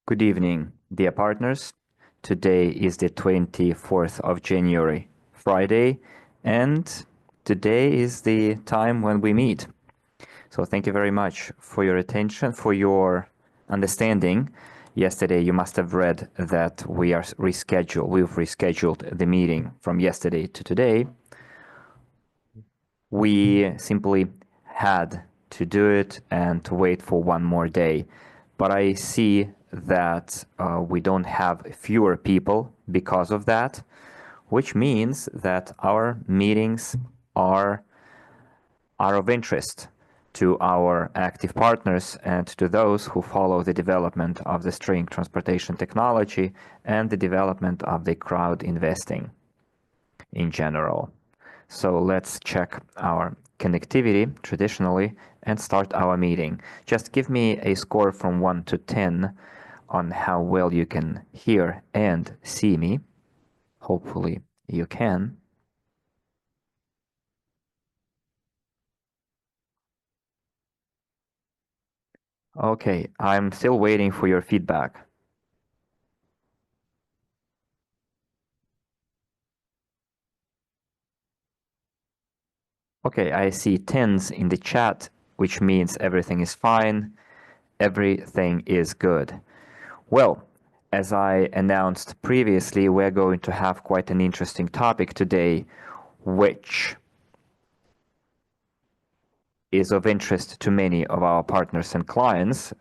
Good evening, dear partners. Today is the 24th of January, Friday, and today is the time when we meet. So thank you very much for your attention, for your understanding. Yesterday, you must have read that we've rescheduled the meeting from yesterday to today. We simply had to do it and to wait for one more day. But I see that we don't have fewer people because of that, which means that our meetings are of interest to our active partners and to those who follow the development of the string transportation technology and the development of the crowd investing in general. So let's check our connectivity traditionally and start our meeting. Just give me a score from 1 to 10 on how well you can hear and see me. Hopefully you can. Okay, I'm still waiting for your feedback. Okay, I see 10s in the chat, which means everything is fine, everything is good. Well, as I announced previously, we're going to have quite an interesting topic today, which is of interest to many of our partners and clients.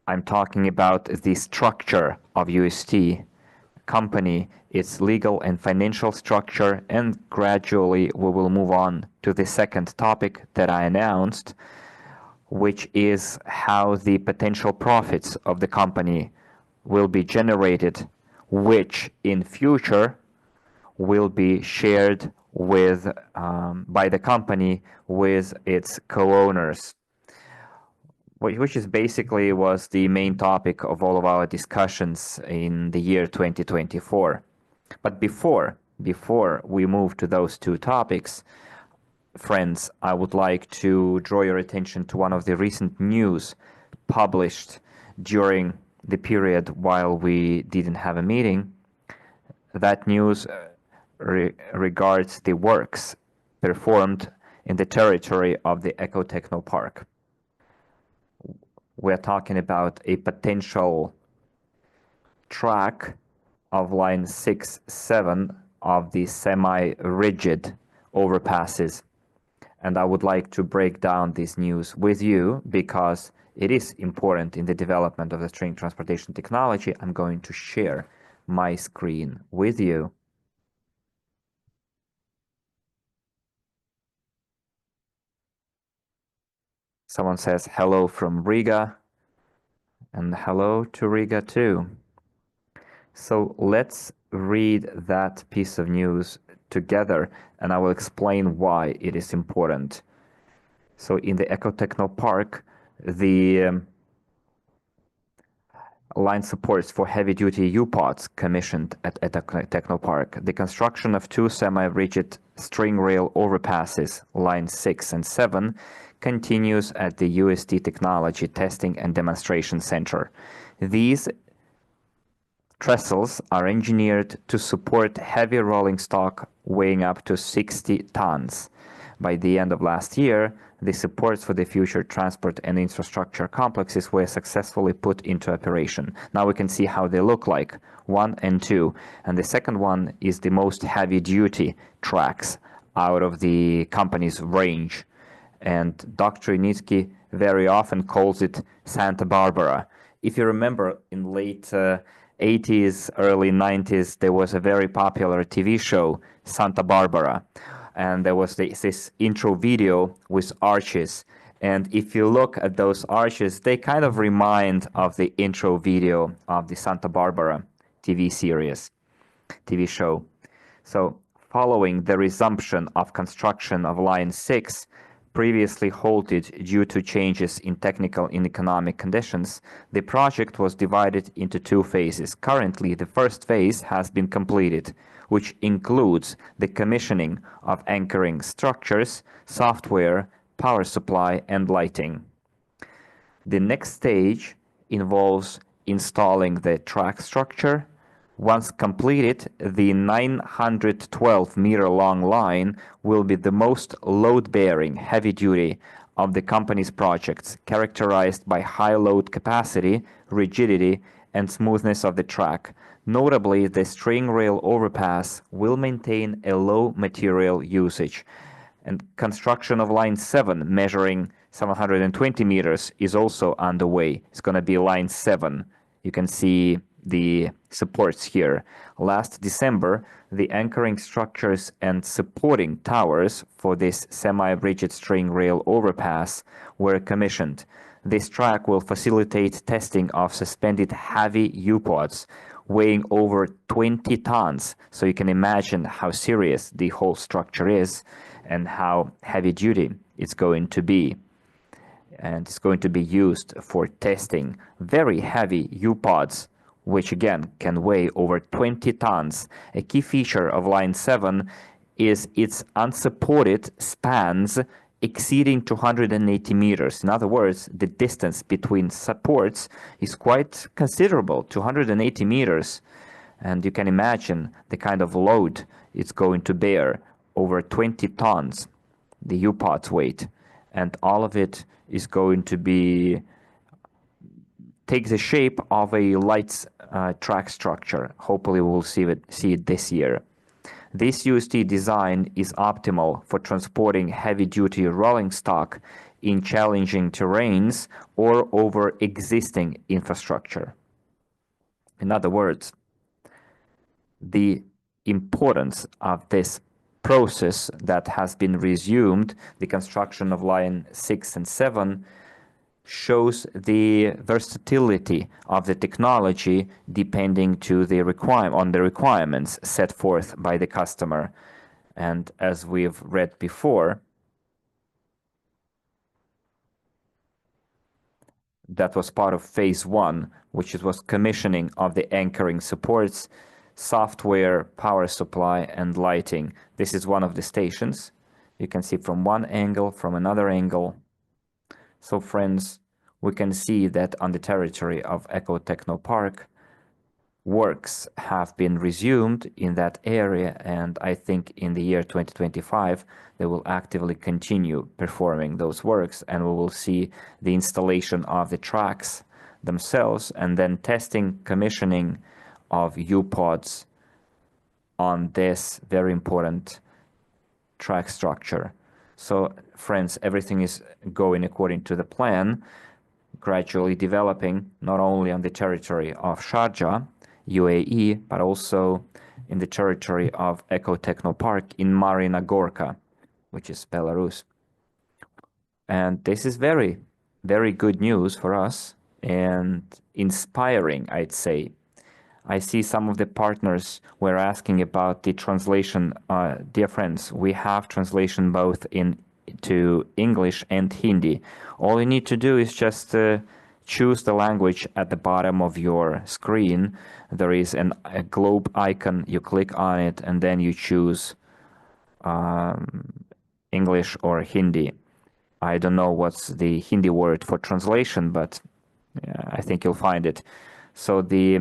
I'm talking about the structure of UST company, its legal and financial structure, and gradually we will move on to the second topic that I announced, which is how the potential profits of the company will be generated, which in future will be shared with by the company with its co-owners, which is basically was the main topic of all of our discussions in the year 2024. But before we move to those two topics, friends, I would like to draw your attention to one of the recent news published during the period while we didn't have a meeting. That news regards the works performed in the territory of the Ecotechno Park. We're talking about a potential track of line 6-7 of the semi-rigid overpasses. And I would like to break down this news with you because it is important in the development of the string transportation technology. I'm going to share my screen with you. Someone says hello from Riga, and hello to Riga too. So let's read that piece of news together, and I will explain why it is important. So in the Ecotechno Park, the line supports for heavy-duty U-pods commissioned at Ecotechno Park. The construction of two semi-rigid string rail overpasses, line 6 and 7, continues at the UST Technology Testing and Demonstration Center. These trestles are engineered to support heavy rolling stock weighing up to 60 tons. By the end of last year, the supports for the future transport and infrastructure complexes were successfully put into operation. Now we can see how they look like, 1 and 2. And the second one is the most heavy-duty tracks out of the company's range. And Dr. Nitsky very often calls it Santa Barbara. If you remember, in late 80s, early 90s, there was a very popular TV show, Santa Barbara. And there was this intro video with arches. And if you look at those arches, they kind of remind of the intro video of the Santa Barbara TV series, TV show. So following the resumption of construction of Line 6, previously halted due to changes in technical and economic conditions, the project was divided into two phases. Currently, the first phase has been completed, which includes the commissioning of anchoring structures, software, power supply, and lighting. The next stage involves installing the track structure. Once completed, the 912-meter-long line will be the most load-bearing heavy-duty of the company's projects, characterized by high load capacity, rigidity, and smoothness of the track. Notably, the string rail overpass will maintain a low material usage. And construction of line 7, measuring 720 meters, is also underway. It's going to be line 7. You can see the supports here. Last December, the anchoring structures and supporting towers for this semi-rigid string rail overpass were commissioned. This track will facilitate testing of suspended heavy U-pods weighing over 20 tons. So you can imagine how serious the whole structure is and how heavy duty it's going to be. And it's going to be used for testing very heavy U-pods, which again can weigh over 20 tons. A key feature of Line 7 is its unsupported spans exceeding 280 meters. In other words, the distance between supports is quite considerable, 280 meters. And you can imagine the kind of load it's going to bear, over 20 tons, the U-pod's weight. And all of it is going to be take the shape of a light track structure. Hopefully we'll see it this year. This UST design is optimal for transporting heavy-duty rolling stock in challenging terrains or over existing infrastructure. In other words, the importance of this process that has been resumed, the construction of line 6 and 7, shows the versatility of the technology depending to the on the requirements set forth by the customer. And as we've read before, that was part of phase 1, which was commissioning of the anchoring supports, software, power supply, and lighting. This is one of the stations. You can see from one angle, from another angle. So friends, we can see that on the territory of Eco Techno Park, works have been resumed in that area, and I think in the year 2025 they will actively continue performing those works, and we will see the installation of the tracks themselves and then testing, commissioning of U-pods on this very important track structure. So friends, everything is going according to the plan, gradually developing not only on the territory of Sharjah, UAE, but also in the territory of Eco Techno Park in Marina Gorka, which is Belarus. And this is very, very good news for us and inspiring, I'd say. I see some of the partners were asking about the translation. Dear friends, we have translation both into English and Hindi. All you need to do is just choose the language at the bottom of your screen. There is a globe icon. You click on it and then you choose English or Hindi. I don't know what's the Hindi word for translation, but I think you'll find it. So the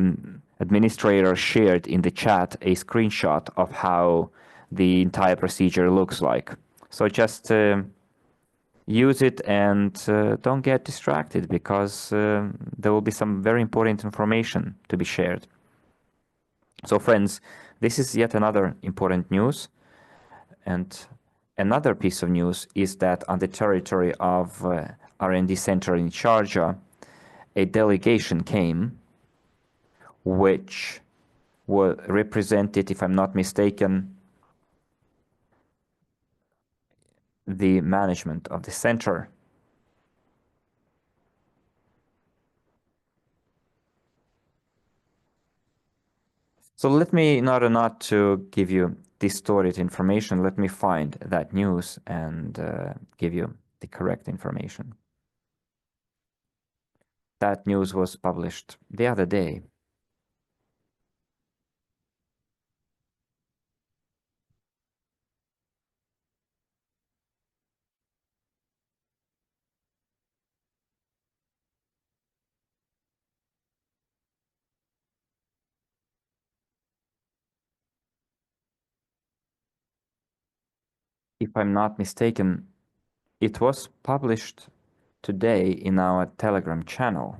administrator shared in the chat a screenshot of how the entire procedure looks like. So just use it and don't get distracted, because there will be some very important information to be shared. So friends, this is yet another important news. And another piece of news is that on the territory of R&D Center in Sharjah, a delegation came which represented, if I'm not mistaken, the management of the center. So let me, in order not to give you distorted information, let me find that news and give you the correct information. That news was published the other day. If I'm not mistaken, it was published today in our Telegram channel.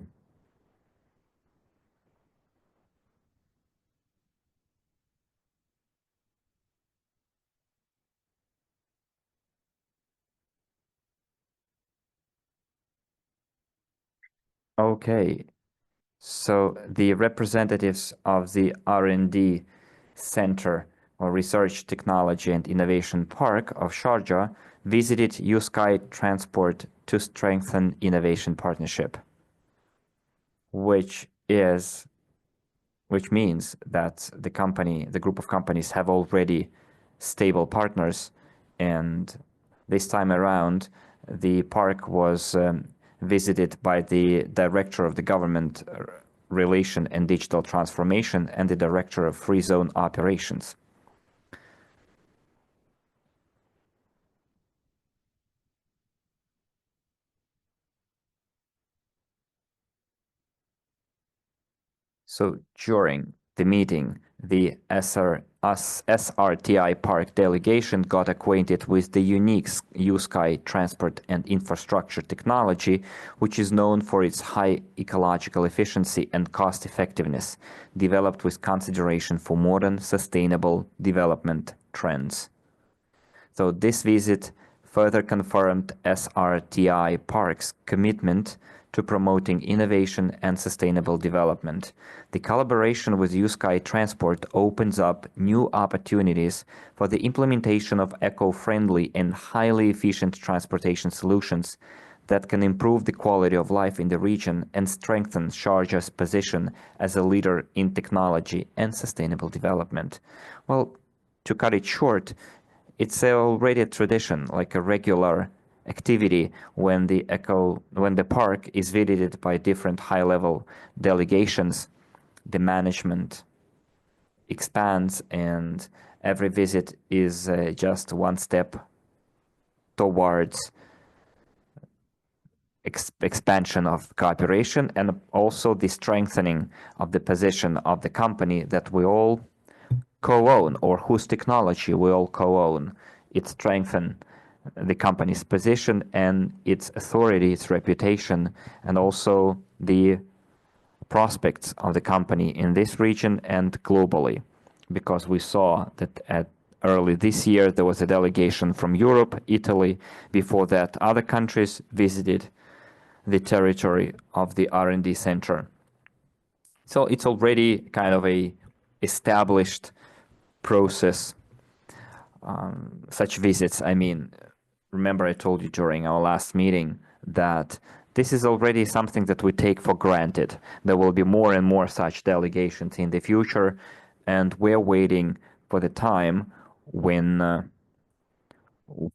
Okay, so the representatives of the R&D Center or Research Technology and Innovation Park of Sharjah visited USky Transport to strengthen innovation partnership, which is which means that the group of companies have already stable partners, and this time around, the park was visited by the director of the government relation and digital transformation and the director of free zone operations. So during the meeting, the SRTI Park delegation got acquainted with the unique USky transport and infrastructure technology, which is known for its high ecological efficiency and cost effectiveness, developed with consideration for modern, sustainable development trends. So this visit further confirmed SRTI Park's commitment to promoting innovation and sustainable development. The collaboration with USky Transport opens up new opportunities for the implementation of eco-friendly and highly efficient transportation solutions that can improve the quality of life in the region and strengthen Sharjah's position as a leader in technology and sustainable development. Well, to cut it short, it's already a tradition, like a regular activity when the park is visited by different high-level delegations. The management expands, and every visit is just one step towards expansion of cooperation and also the strengthening of the position of the company that we all co-own, or whose technology we all co-own. It strengthens the company's position and its authority, its reputation, and also the prospects of the company in this region and globally. Because we saw that early this year there was a delegation from Europe, Italy. Before that, other countries visited the territory of the R&D center. So it's already kind of a established process. Such visits, I mean, remember I told you during our last meeting that this is already something that we take for granted. There will be more and more such delegations in the future, and we're waiting for the time when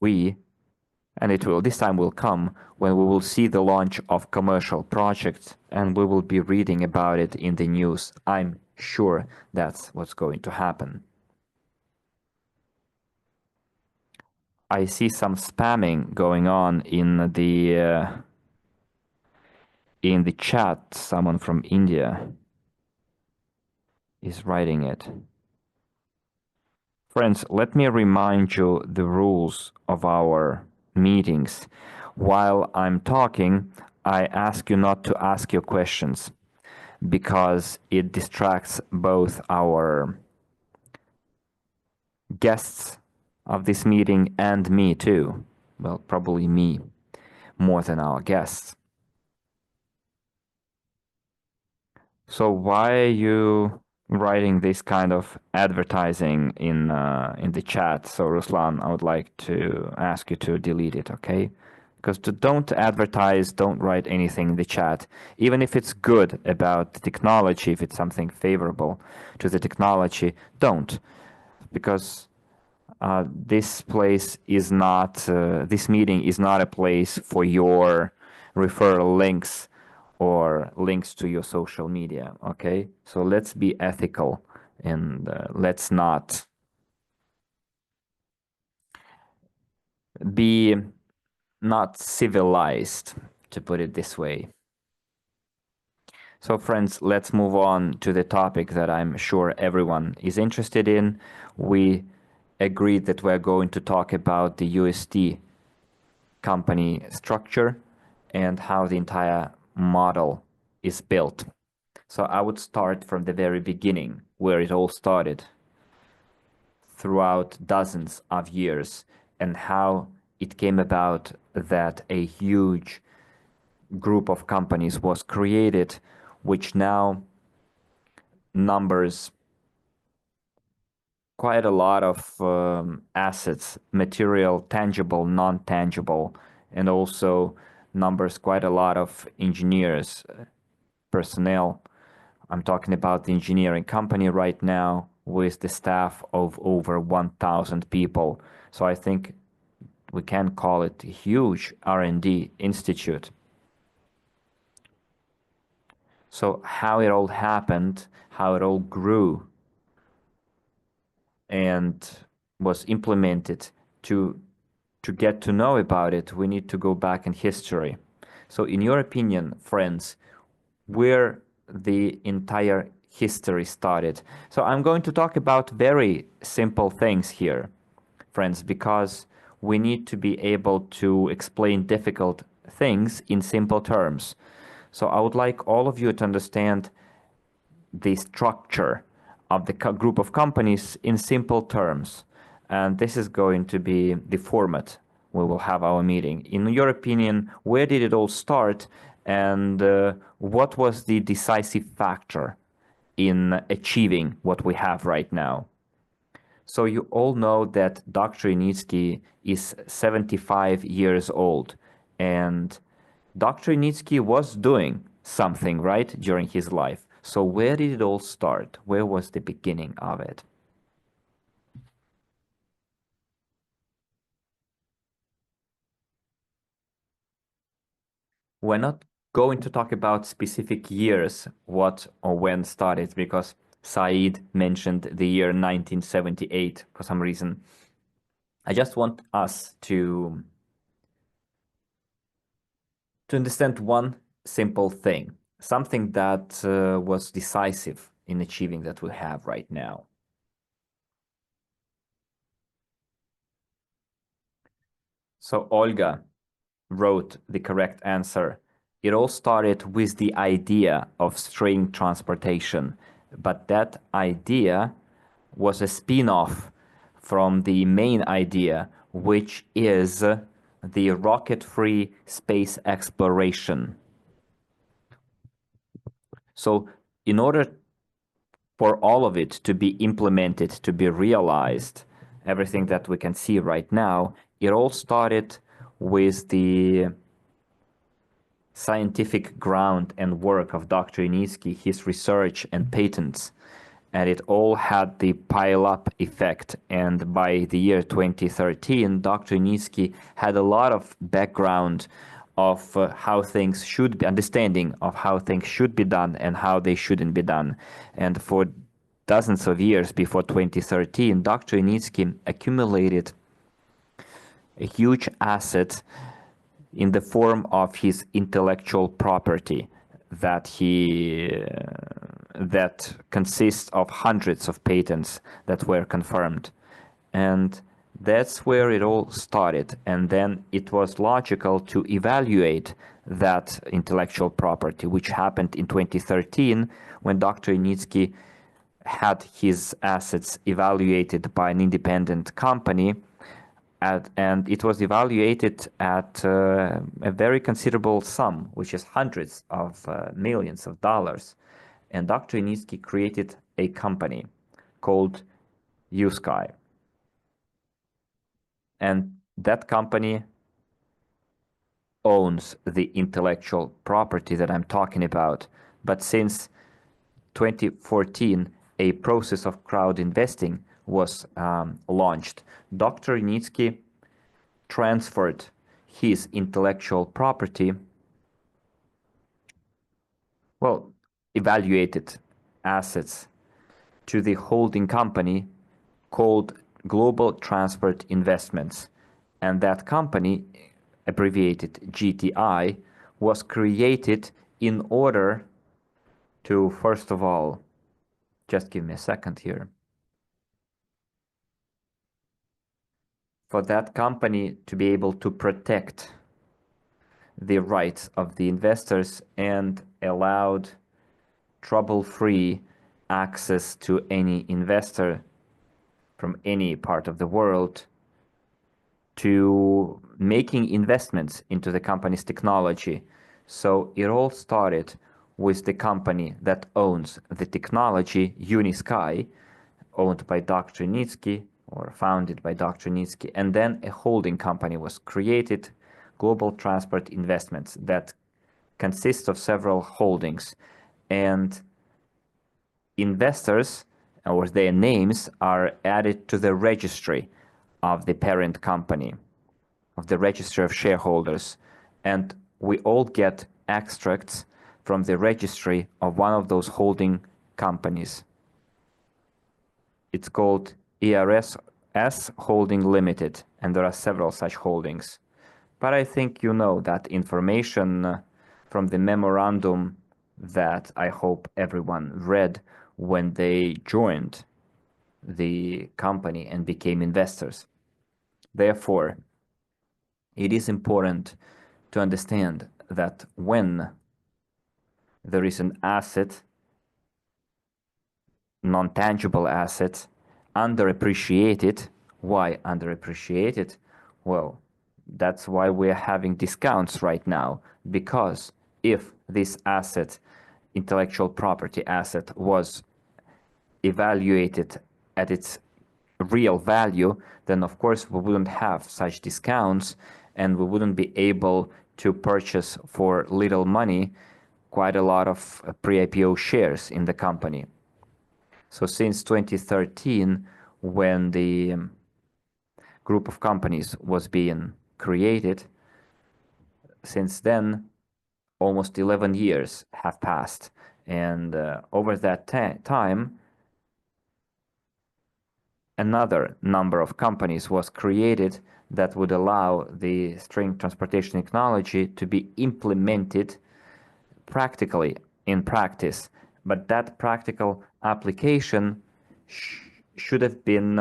this time will come when we will see the launch of commercial projects and we will be reading about it in the news. I'm sure that's what's going to happen. I see some spamming going on in the chat. Someone from India is writing it. Friends, let me remind you the rules of our meetings. While I'm talking, I ask you not to ask your questions because it distracts both our guests of this meeting and me too. Well, probably me more than our guests. So why are you writing this kind of advertising in the chat? So Ruslan, I would like to ask you to delete it, okay? Because don't advertise, don't write anything in the chat, even if it's good about the technology, if it's something favorable to the technology, don't, because this meeting is not a place for your referral links or links to your social media, okay? So let's be ethical and let's not be not civilized, to put it this way. So friends, let's move on to the topic that I'm sure everyone is interested in. We agreed that we're going to talk about the USD company structure and how the entire model is built. So I would start from the very beginning, where it all started, throughout dozens of years, and how it came about that a huge group of companies was created, which now numbers quite a lot of assets, material, tangible, non-tangible, and also numbers quite a lot of engineers, personnel. I'm talking about the engineering company right now with the staff of over 1,000 people. So I think we can call it a huge R&D institute. So how it all happened, how it all grew and was implemented to get to know about it, we need to go back in history. So in your opinion, friends, where the entire history started? So I'm going to talk about very simple things here, friends, because we need to be able to explain difficult things in simple terms. So I would like all of you to understand the structure of the group of companies in simple terms. And this is going to be the format we will have our meeting. In your opinion, where did it all start, and what was the decisive factor in achieving what we have right now? So you all know that Dr. Initsky is 75 years old, and Dr. Initsky was doing something right during his life. So where did it all start? Where was the beginning of it? We're not going to talk about specific years, what or when started, because Said mentioned the year 1978 for some reason. I just want us to understand one simple thing, something that was decisive in achieving that we have right now. So Olga wrote the correct answer. It all started with the idea of string transportation, but that idea was a spin-off from the main idea, which is the rocket-free space exploration. So in order for all of it to be implemented, to be realized, everything that we can see right now, it all started with the scientific ground and work of Dr. Initsky, his research and patents. And it all had the pile-up effect. And by the year 2013, Dr. Initsky had a lot of background of how things should be, understanding of how things should be done and how they shouldn't be done. And for dozens of years before 2013, Dr. Initsky accumulated a huge asset in the form of his intellectual property that consists of hundreds of patents that were confirmed. And that's where it all started. And then it was logical to evaluate that intellectual property, which happened in 2013 when Dr. Initsky had his assets evaluated by an independent company, and it was evaluated at a very considerable sum, which is hundreds of millions of dollars. And Dr. Initsky created a company called USky. And that company owns the intellectual property that I'm talking about. But since 2014, a process of crowd investing was launched. Dr. Initsky transferred his intellectual property, well, evaluated assets to the holding company called Global Transport Investments. And that company, abbreviated GTI, was created in order to, first of all, just give me a second here. for that company to be able to protect the rights of the investors and allowed trouble-free access to any investor from any part of the world to making investments into the company's technology. So it all started with the company that owns the technology, Unisky, owned by Dr. Nitsky or founded by Dr. Nitsky, and then a holding company was created, Global Transport Investments, that consists of several holdings, and investors or their names are added to the registry of the parent company, of the register of shareholders, and we all get extracts from the registry of one of those holding companies. It's called ERS Holding Limited, and there are several such holdings. But I think you know that information from the memorandum that I hope everyone read when they joined the company and became investors. Therefore, it is important to understand that when there is an asset, non-tangible asset, underappreciated. Why underappreciated? Well, that's why we're having discounts right now, because if this asset, intellectual property asset, was evaluated at its real value, then of course we wouldn't have such discounts and we wouldn't be able to purchase for little money quite a lot of pre-IPO shares in the company. So since 2013, when the group of companies was being created, since then, almost 11 years have passed. And over that time, another number of companies was created that would allow the string transportation technology to be implemented practically in practice. But that practical application should have been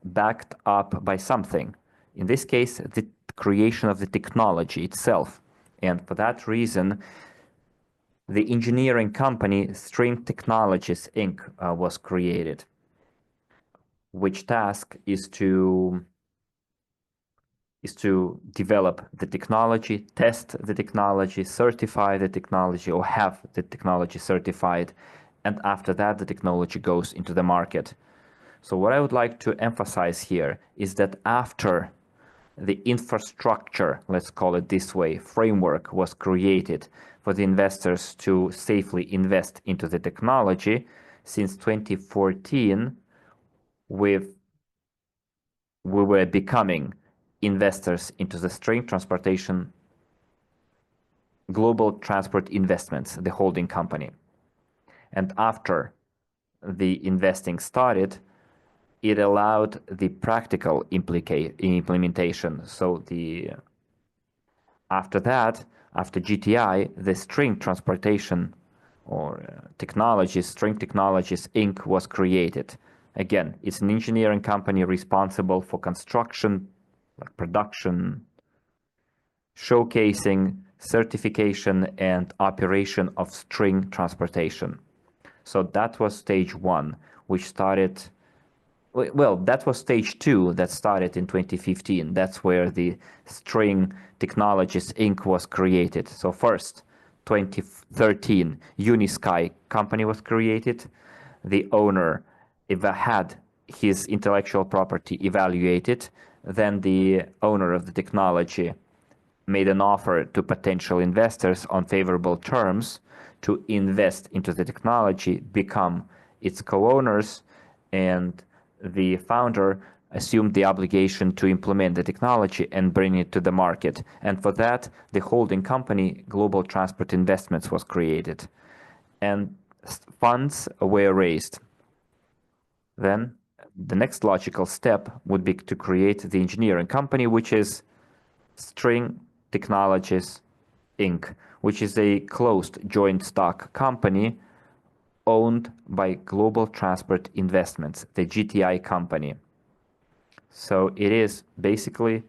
backed up by something. In this case, the creation of the technology itself. And for that reason, the engineering company String Technologies Inc. Was created, which task is to develop the technology, test the technology, certify the technology, or have the technology certified, and after that the technology goes into the market. So what I would like to emphasize here is that after the infrastructure, let's call it this way, framework was created for the investors to safely invest into the technology, since 2014 we were becoming investors into the string transportation Global Transport Investments, the holding company. And after the investing started, it allowed the practical implementation. So after that, after GTI, the String Transportation or String Technologies Inc. was created. Again, it's an engineering company responsible for construction, like production, showcasing, certification, and operation of string transportation. So that was stage one, which started, well, that was stage two that started in 2015. That's where the String Technologies Inc. was created. So first, 2013, Unisky company was created. The owner had his intellectual property evaluated. Then the owner of the technology made an offer to potential investors on favorable terms to invest into the technology, become its co-owners, and the founder assumed the obligation to implement the technology and bring it to the market. And for that, the holding company, Global Transport Investments, was created. And funds were raised. Then the next logical step would be to create the engineering company, which is String Technologies Inc., which is a closed joint stock company owned by Global Transport Investments, the GTI company. So it is basically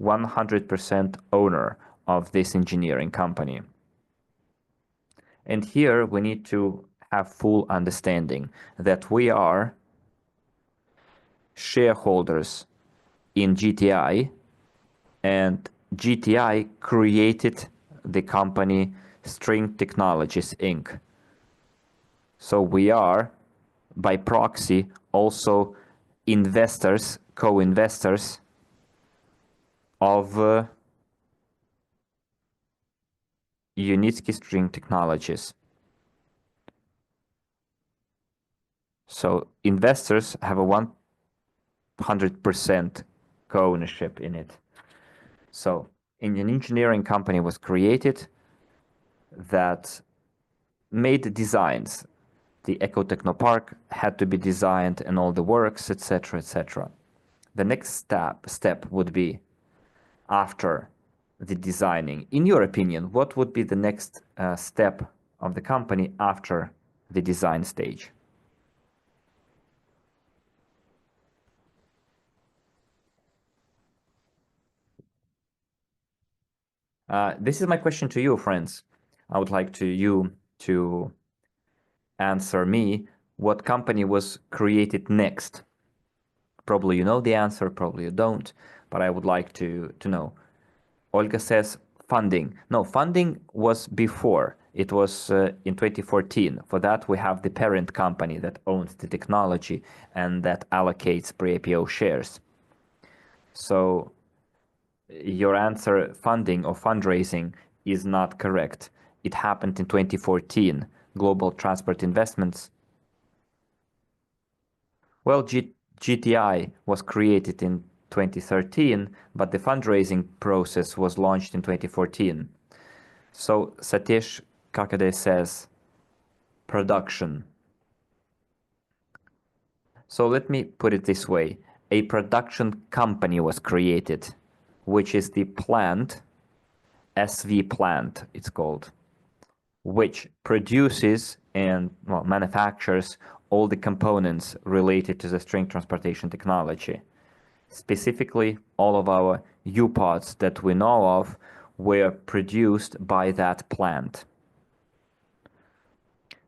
100% owner of this engineering company. And here we need to have full understanding that we are shareholders in GTI, and GTI created the company String Technologies Inc. So we are, by proxy, also investors, co-investors of Unitsky String Technologies. So investors have a 100% co-ownership in it. So an engineering company was created that made designs. The Eco Technopark had to be designed and all the works, etc., etc. The next step would be after the designing. In your opinion, what would be the next step of the company after the design stage? This is my question to you, friends. I would like you to answer me. What company was created next? Probably you know the answer, probably you don't, but I would like to know. Olga says funding. No, funding was before. It was in 2014. For that, we have the parent company that owns the technology and that allocates pre-IPO shares. So your answer, funding or fundraising, is not correct. It happened in 2014. Global Transport Investments. Well, GTI was created in 2013, but the fundraising process was launched in 2014. So Satish Kakade says production. So let me put it this way. A production company was created, which is the plant, SV plant it's called, which produces and manufactures all the components related to the string transportation technology. Specifically, all of our U-pods that we know of were produced by that plant.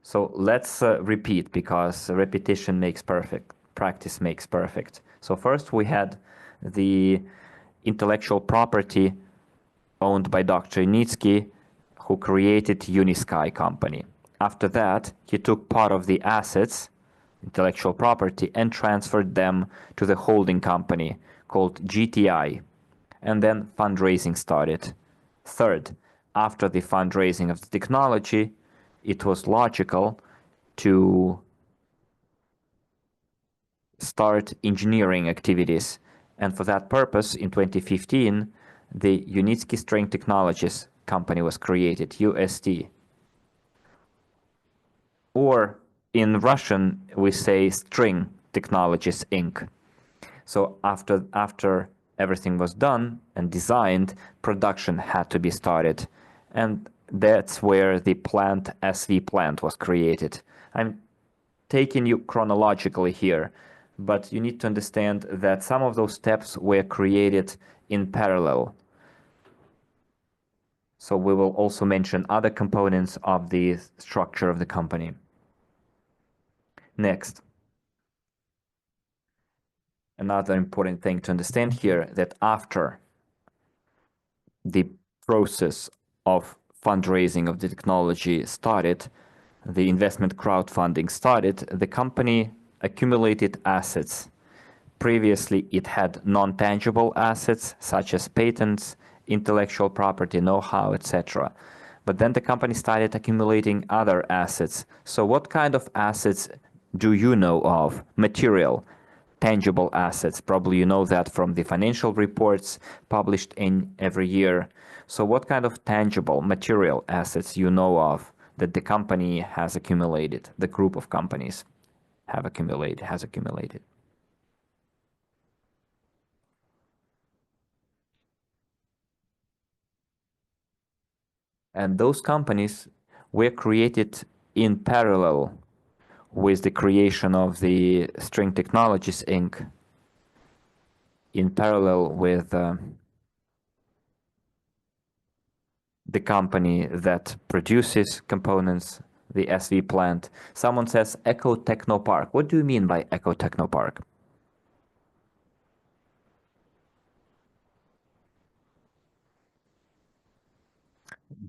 So let's repeat, because repetition makes perfect, practice makes perfect. So first we had the intellectual property owned by Dr. Unitsky, who created Unisky company. After that, he took part of the assets, intellectual property, and transferred them to the holding company called GTI. And then fundraising started. Third, after the fundraising of the technology, it was logical to start engineering activities. And for that purpose, in 2015, the Unitsky String Technologies company was created, UST. Or in Russian, we say String Technologies Inc. So after everything was done and designed, production had to be started. And that's where the plant, SV plant, was created. I'm taking you chronologically here, but you need to understand that some of those steps were created in parallel. So we will also mention other components of the structure of the company. Next. Another important thing to understand here, that after the process of fundraising of the technology started, the investment crowdfunding started, the company accumulated assets. Previously, it had non-tangible assets such as patents, intellectual property, know-how, etc. But then the company started accumulating other assets. So what kind of assets do you know of? Material, tangible assets. Probably you know that from the financial reports published in every year. So what kind of tangible material assets you know of that the company has accumulated, the group of companies has accumulated? And those companies were created in parallel with the creation of the String Technologies Inc. in parallel with the company that produces components, the SV plant. Someone says Eco Technopark. What do you mean by Eco Technopark?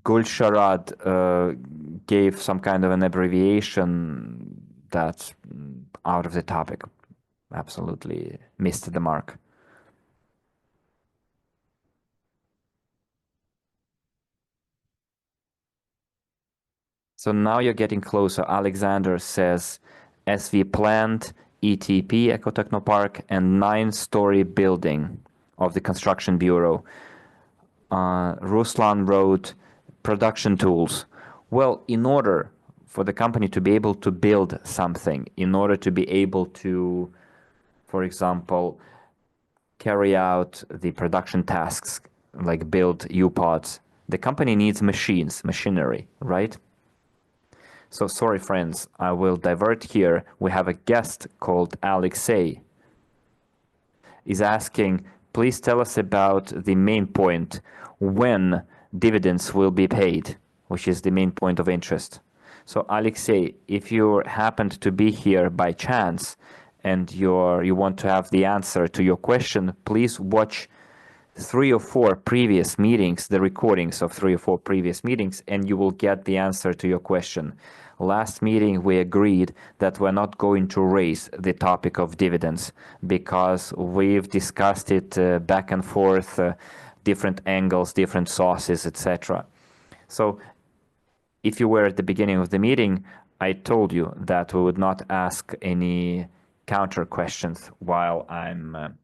Gulsharad gave some kind of an abbreviation that's out of the topic. Absolutely missed the mark. So now you're getting closer. Alexander says SV plant, ETP, Ecotechnopark, and 9-story building of the Construction Bureau. Ruslan wrote production tools. Well, in order for the company to be able to build something, in order to be able to, for example, carry out the production tasks like build U-pods, the company needs machines, machinery, right? So sorry, friends, I will divert here. We have a guest called Alexei. Is asking, please tell us about the main point, when dividends will be paid, which is the main point of interest. So Alexei, if you happened to be here by chance and you want to have the answer to your question, please watch 3 or 4 previous meetings, the recordings of 3 or 4 previous meetings, and you will get the answer to your question. Last meeting, we agreed that we're not going to raise the topic of dividends because we've discussed it back and forth, different angles, different sources, etc. So if you were at the beginning of the meeting, I told you that we would not ask any counter questions while I'm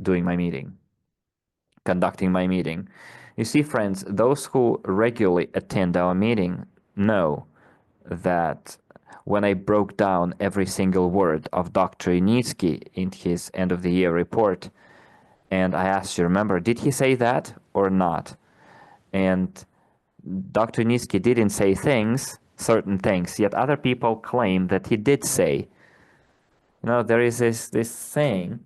doing my meeting, conducting my meeting. You see, friends, those who regularly attend our meeting know that when I broke down every single word of Dr. Initsky in his end of the year report, and I asked you, remember, did he say that or not? And Dr. Initsky didn't say certain things, yet other people claim that he did say. You know, there is this saying,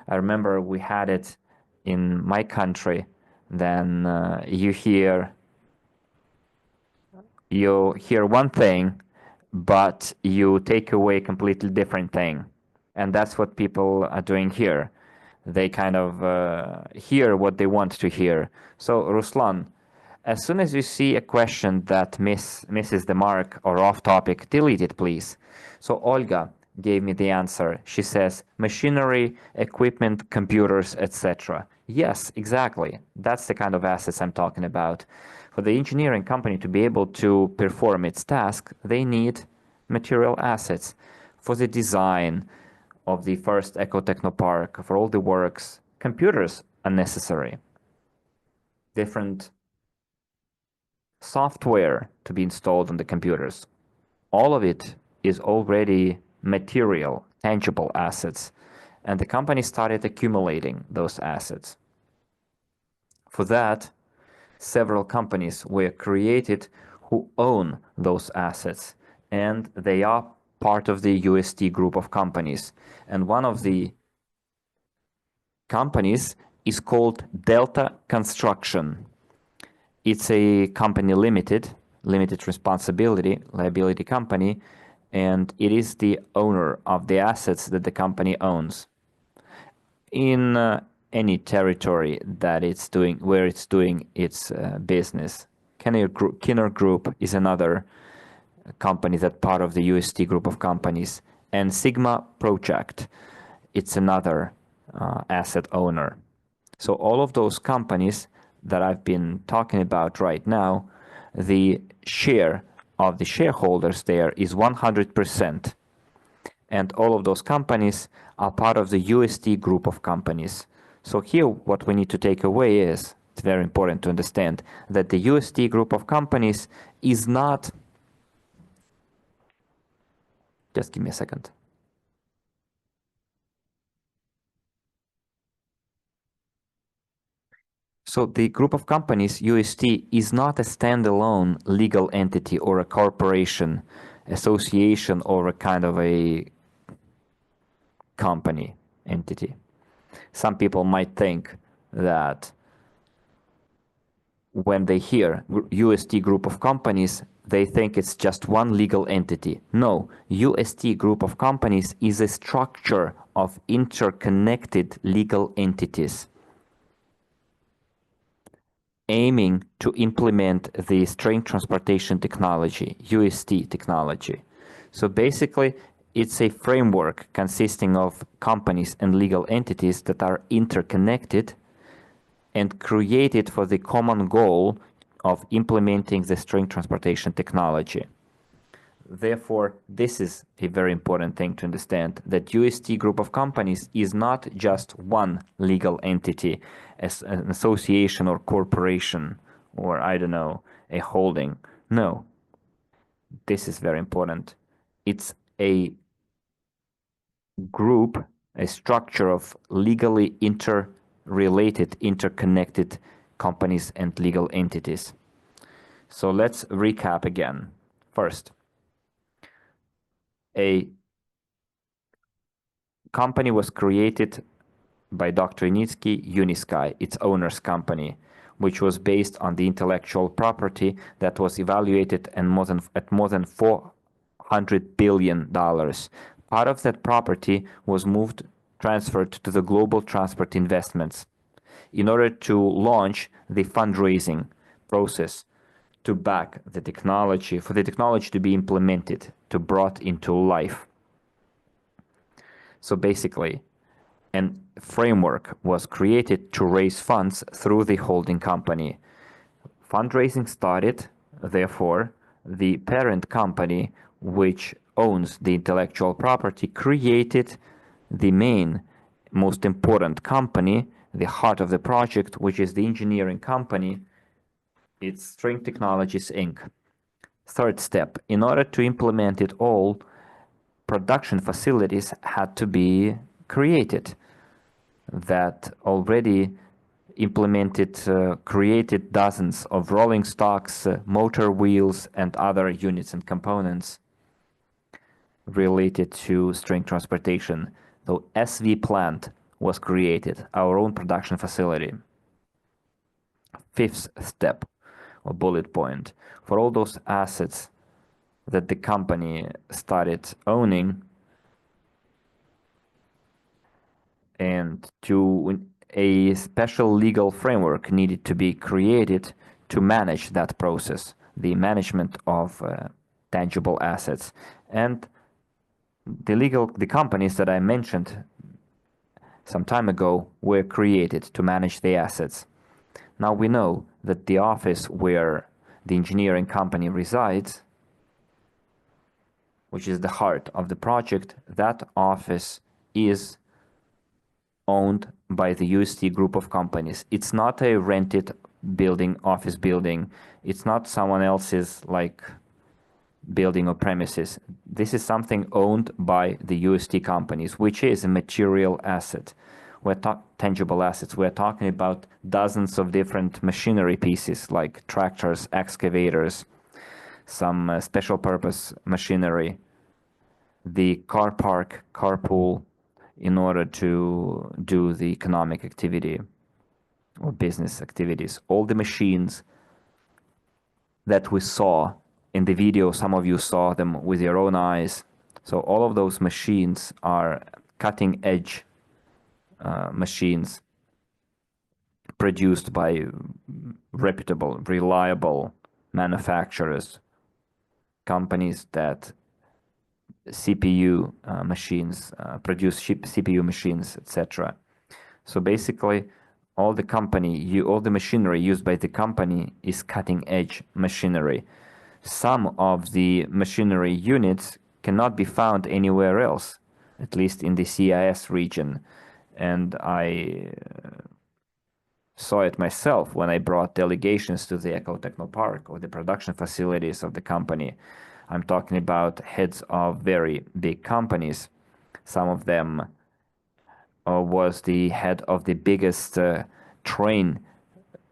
I remember we had it in my country, then you hear one thing, but you take away a completely different thing. And that's what people are doing here. They kind of hear what they want to hear. So Ruslan, as soon as you see a question that misses the mark or off topic, delete it, please. So Olga gave me the answer. She says machinery, equipment, computers, etc. Yes, exactly. That's the kind of assets I'm talking about. For the engineering company to be able to perform its task, they need material assets. For the design of the first Ecotechnopark, for all the works, computers are necessary. Different software to be installed on the computers. All of it is already material, tangible assets, and the company started accumulating those assets. For that, several companies were created who own those assets, and they are part of the UST group of companies. And one of the companies is called Delta Construction. It's a company limited responsibility, liability company, and it is the owner of the assets that the company owns. In any territory that it's doing, where it's doing its business. Kinner Group is another company that part of the UST group of companies, and Sigma Project, it's another asset owner. So all of those companies that I've been talking about right now, the share of the shareholders there is 100%. And all of those companies are part of the UST group of companies. So here what we need to take away is, it's very important to understand, that the UST group of companies is not... Just give me a second. So the group of companies, UST, is not a standalone legal entity or a corporation, association, or a kind of a company. entity. Some people might think that when they hear UST group of companies, they think it's just one legal entity. No, UST group of companies is a structure of interconnected legal entities aiming to implement the string transportation technology, UST technology. So basically, it's a framework consisting of companies and legal entities that are interconnected and created for the common goal of implementing the string transportation technology. Therefore, this is a very important thing to understand, that UST group of companies is not just one legal entity, as an association or corporation, or I don't know, a holding. No, this is very important. It's a group, a structure of legally interrelated, interconnected companies and legal entities. So let's recap again. First, a company was created by Dr. Initsky, Unisky, its owner's company, which was based on the intellectual property that was evaluated at more than $400 billion. Part of that property was transferred to the Global Transport Investments in order to launch the fundraising process to back the technology, for the technology to be implemented, to brought into life. So basically, a framework was created to raise funds through the holding company. Fundraising started, therefore, the parent company, which owns the intellectual property, created the most important company, the heart of the project, which is the engineering company. It's String Technologies Inc. Third step, in order to implement it all, production facilities had to be created that already implemented, created dozens of rolling stocks, motor wheels, and other units and components related to string transportation. So SV plant was created, our own production facility. Fifth step or bullet point, for all those assets that the company started owning, and a special legal framework needed to be created to manage that process, the management of tangible assets. And the companies that I mentioned some time ago were created to manage the assets. Now we know that the office where the engineering company resides, which is the heart of the project, that office is owned by the UST group of companies. It's not a rented building, office building. It's not someone else's building or premises. This is something owned by the UST companies, which is a material asset. Tangible assets. We're talking about dozens of different machinery pieces like tractors, excavators, some special purpose machinery, the car park, carpool, in order to do the economic activity or business activities. All the machines that we saw in the video, some of you saw them with your own eyes. So all of those machines are cutting edge machines produced by reputable, reliable manufacturers, companies that CPU machines, produce CPU machines, etc. So basically, all the machinery used by the company is cutting-edge machinery. Some of the machinery units cannot be found anywhere else, at least in the CIS region. And I saw it myself when I brought delegations to the Ecotechno Park or the production facilities of the company. I'm talking about heads of very big companies. Some of them was the head of the biggest train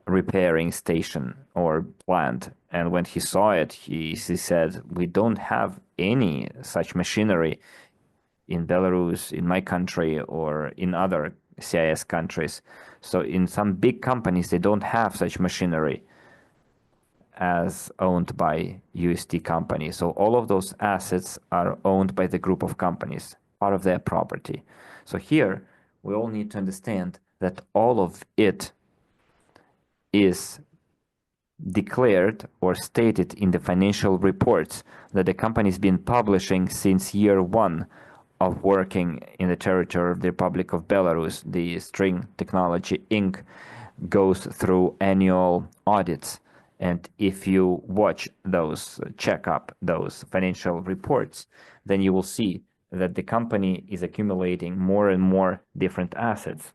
repairing station or plant. And when he saw it, he said, we don't have any such machinery in Belarus, in my country, or in other CIS countries. So in some big companies, they don't have such machinery as owned by UST companies. So all of those assets are owned by the group of companies, part of their property. So here we all need to understand that all of it is declared or stated in the financial reports that the company's been publishing since year one of working in the territory of the Republic of Belarus. The String Technology Inc. goes through annual audits. And if you watch those, check up those financial reports, then you will see that the company is accumulating more and more different assets.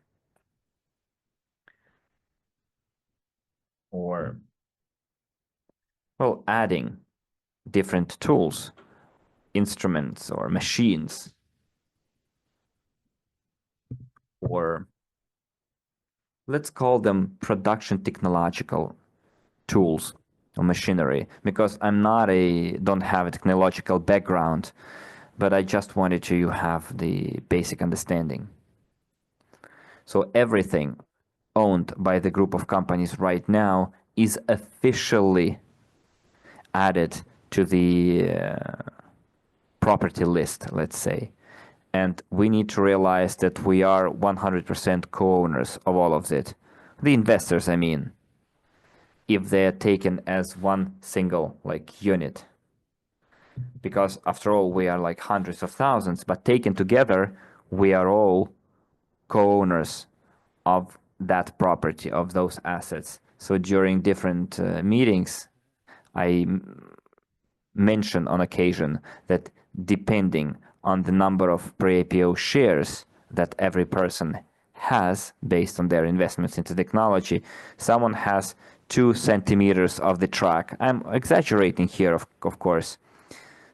Or, well, adding different tools, instruments, or machines, or let's call them production technological tools or machinery, because don't have a technological background, but I just wanted to have the basic understanding. So everything owned by the group of companies right now is officially added to the property list, let's say. And we need to realize that we are 100% co-owners of all of it. The investors, I mean, if they're taken as one single unit. Because after all, we are like hundreds of thousands, but taken together, we are all co-owners of that property, of those assets. So during different meetings, I mention on occasion that depending on the number of pre-IPO shares that every person has based on their investments into technology, someone has 2 centimeters of the track. I'm exaggerating here, of course.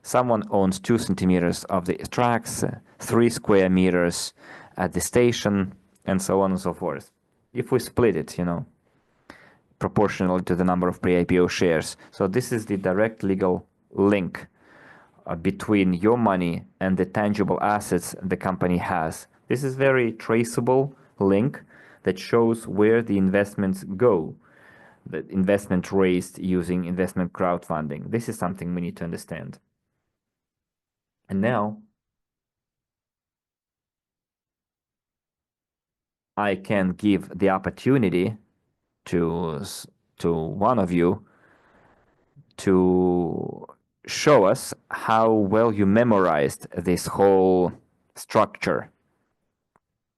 Someone owns 2 centimeters of the tracks, 3 square meters at the station, and so on and so forth. If we split it, proportionally to the number of pre-IPO shares. So this is the direct legal link between your money and the tangible assets the company has. This is very traceable link that shows where the investments go, the investment raised using investment crowdfunding. This is something we need to understand. And now I can give the opportunity to one of you to show us how well you memorized this whole structure,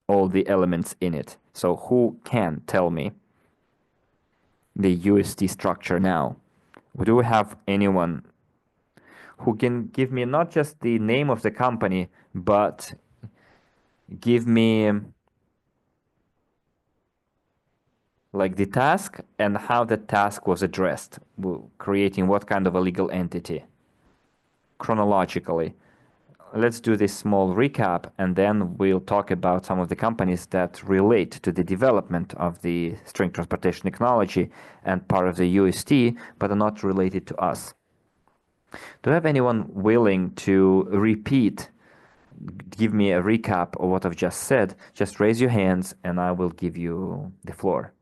all the elements in it. So who can tell me the USD structure now? Do we have anyone who can give me not just the name of the company, but give me like the task and how the task was addressed, creating what kind of a legal entity chronologically? Let's do this small recap, and then we'll talk about some of the companies that relate to the development of the string transportation technology and part of the UST, but are not related to us. Do you have anyone willing to repeat, give me a recap of what I've just said? Just raise your hands and I will give you the floor.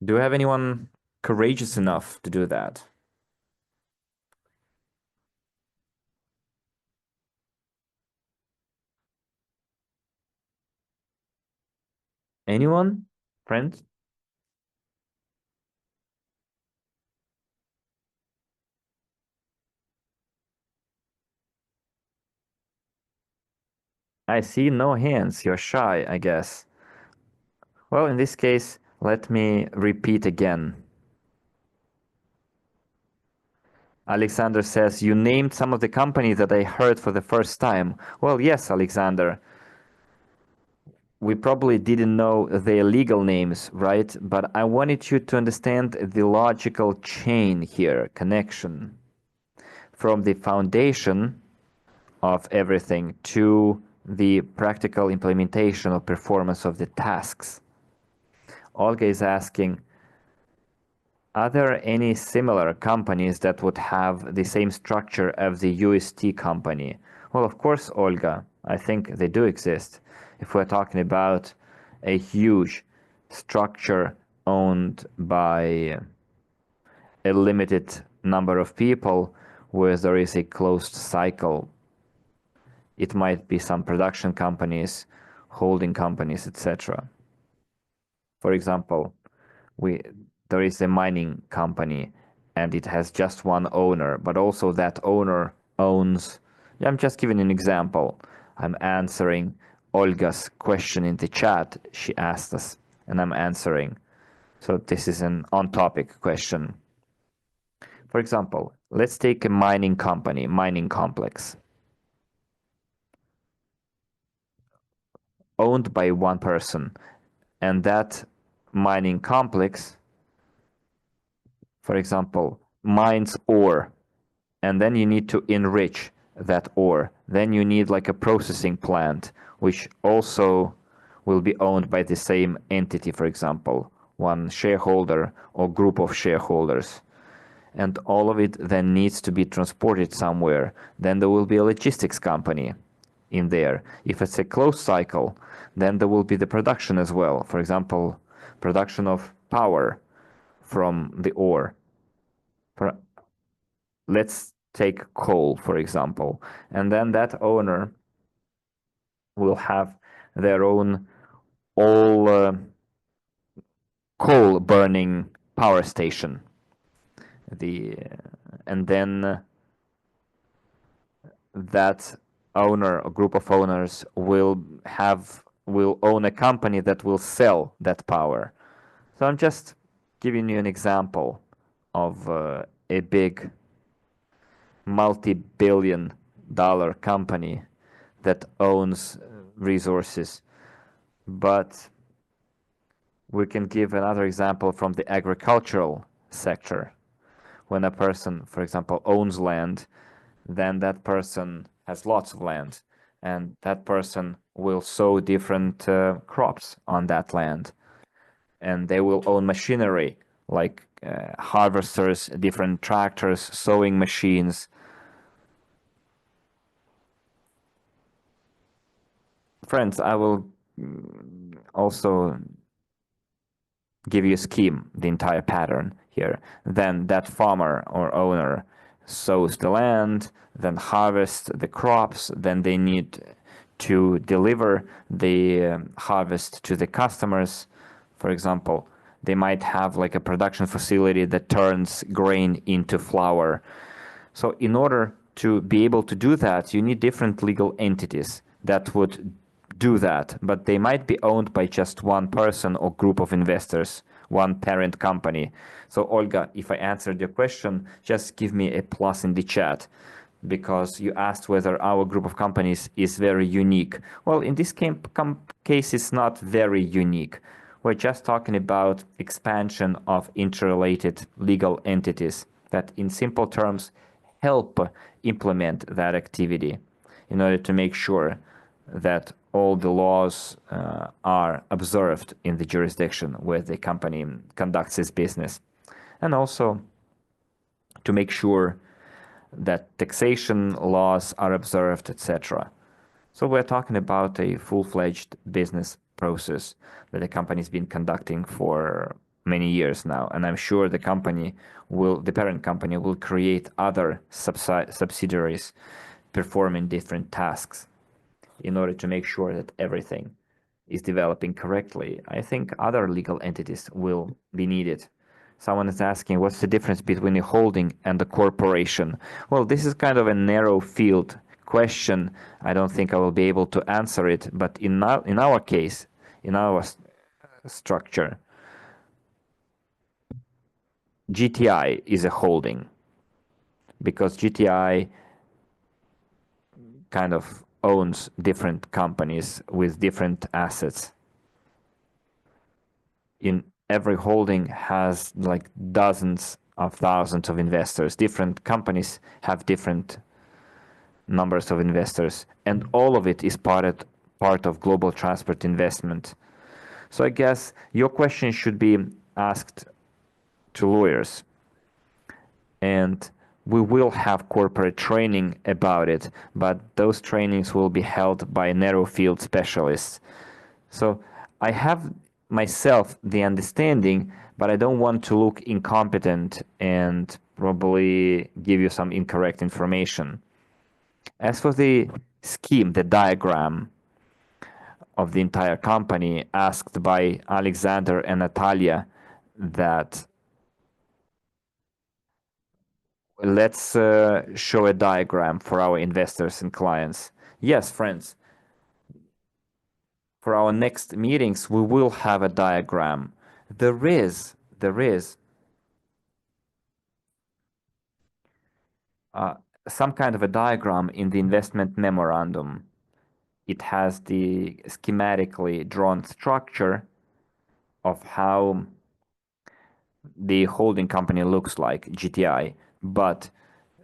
Do you have anyone courageous enough to do that? Anyone? Friends? I see no hands. You're shy, I guess. Well, in this case, let me repeat again. Alexander says, you named some of the companies that I heard for the first time. Well, yes, Alexander. We probably didn't know their legal names, right? But I wanted you to understand the logical chain here, connection from the foundation of everything to the practical implementation or performance of the tasks. Olga is asking, Are there any similar companies that would have the same structure as the UST company? Well, of course, Olga, I think they do exist. If we're talking about a huge structure owned by a limited number of people where there is a closed cycle, it might be some production companies, holding companies, etc. For example, we there is a mining company and it has just one owner, but also that owner owns. I'm just giving an example. I'm answering Olga's question in the chat. She asked us, and I'm answering. So this is an on-topic question. For example, let's take a mining company, mining complex, owned by one person, and that mining complex, for example, mines ore, and then you need to enrich that ore. Then you need like a processing plant, which also will be owned by the same entity, for example, one shareholder or group of shareholders. And all of it then needs to be transported somewhere. Then there will be a logistics company in there. If it's a closed cycle, then there will be the production as well. For example, production of power from the ore. Let's take coal, for example, and then that owner will have their own all coal burning power station. And then that owner, a group of owners, will own a company that will sell that power. So I'm just giving you an example of a big multi-billion dollar company that owns resources. But we can give another example from the agricultural sector. When a person, for example, owns land, then that person has lots of land, and that person will sow different crops on that land. And they will own machinery like harvesters, different tractors, sowing machines. Friends, I will also give you a scheme, the entire pattern here. Then that farmer or owner sows the land, then harvests the crops, then they need to deliver the harvest to the customers. For example, they might have like a production facility that turns grain into flour. So in order to be able to do that, you need different legal entities that would do that, but they might be owned by just one person or group of investors, one parent company. So Olga, if I answered your question, just give me a plus in the chat, because you asked whether our group of companies is very unique. Well, in this case, it's not very unique. We're just talking about expansion of interrelated legal entities that, in simple terms, help implement that activity in order to make sure that all the laws are observed in the jurisdiction where the company conducts its business, and also to make sure that taxation laws are observed, etc. So we're talking about a full-fledged business process that the company's been conducting for many years now, and I'm sure the parent company will create other subsidiaries performing different tasks in order to make sure that everything is developing correctly. I think other legal entities will be needed. Someone is asking, what's the difference between a holding and a corporation? Well, this is kind of a narrow field question. I don't think I will be able to answer it, but in our case, in our structure, GTI is a holding, because GTI kind of owns different companies with different assets. In every holding has like dozens of thousands of investors. Different companies have different numbers of investors, and all of it is part of global transport investment. So I guess your question should be asked to lawyers. And we will have corporate training about it, but those trainings will be held by narrow field specialists. So I have myself the understanding, but I don't want to look incompetent and probably give you some incorrect information. As for the scheme, the diagram of the entire company asked by Alexander and Natalia, that let's show a diagram for our investors and clients. Yes, friends, for our next meetings, we will have a diagram. There is some kind of a diagram in the investment memorandum. It has the schematically drawn structure of how the holding company looks like, GTI. But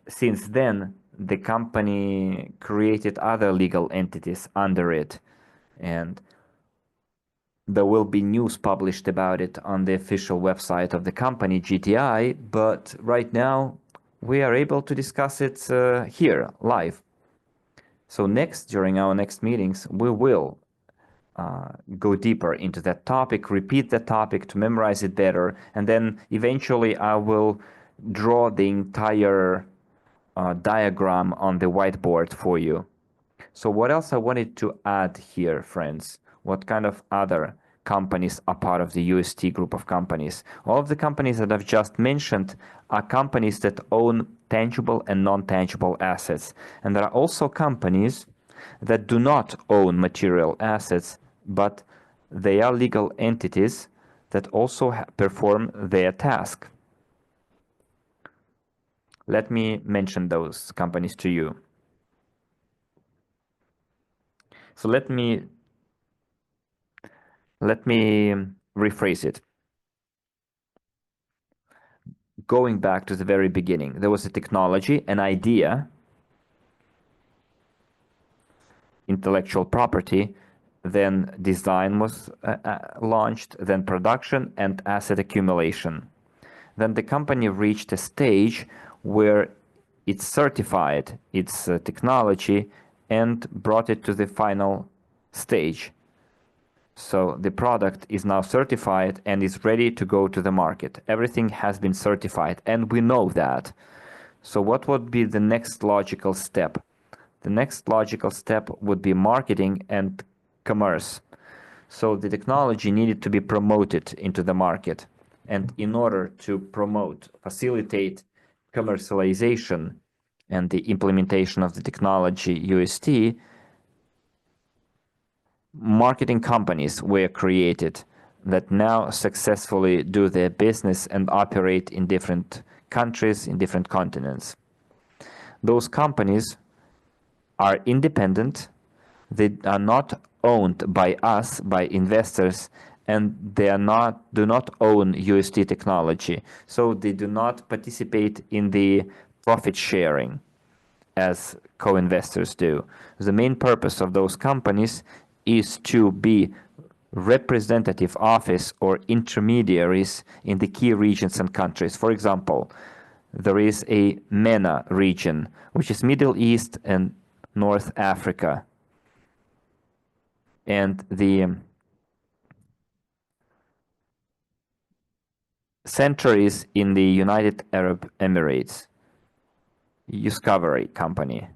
since then, the company created other legal entities under it, and there will be news published about it on the official website of the company, GTI, but right now we are able to discuss it here, live. So during our next meetings, we will go deeper into that topic, repeat that topic to memorize it better, and then eventually I will draw the entire diagram on the whiteboard for you. So what else I wanted to add here, friends? What kind of other companies are part of the UST group of companies? All of the companies that I've just mentioned are companies that own tangible and non-tangible assets. And there are also companies that do not own material assets, but they are legal entities that also perform their task. Let me mention those companies to you. So let me rephrase it. Going back to the very beginning, there was a technology, an idea, intellectual property, then design was launched, then production and asset accumulation. Then the company reached a stage where it certified its technology and brought it to the final stage. So the product is now certified and is ready to go to the market. Everything has been certified, and we know that. So what would be the next logical step? The next logical step would be marketing and commerce. So the technology needed to be promoted into the market. And in order to promote, facilitate commercialization and the implementation of the technology UST, marketing companies were created that now successfully do their business and operate in different countries, in different continents. Those companies are independent, they are not owned by us, by investors, and they do not own UST technology. So they do not participate in the profit sharing as co-investors do. The main purpose of those companies is to be representative office or intermediaries in the key regions and countries. For example, there is a MENA region, which is Middle East and North Africa. And the center is in the United Arab Emirates, Discovery Company.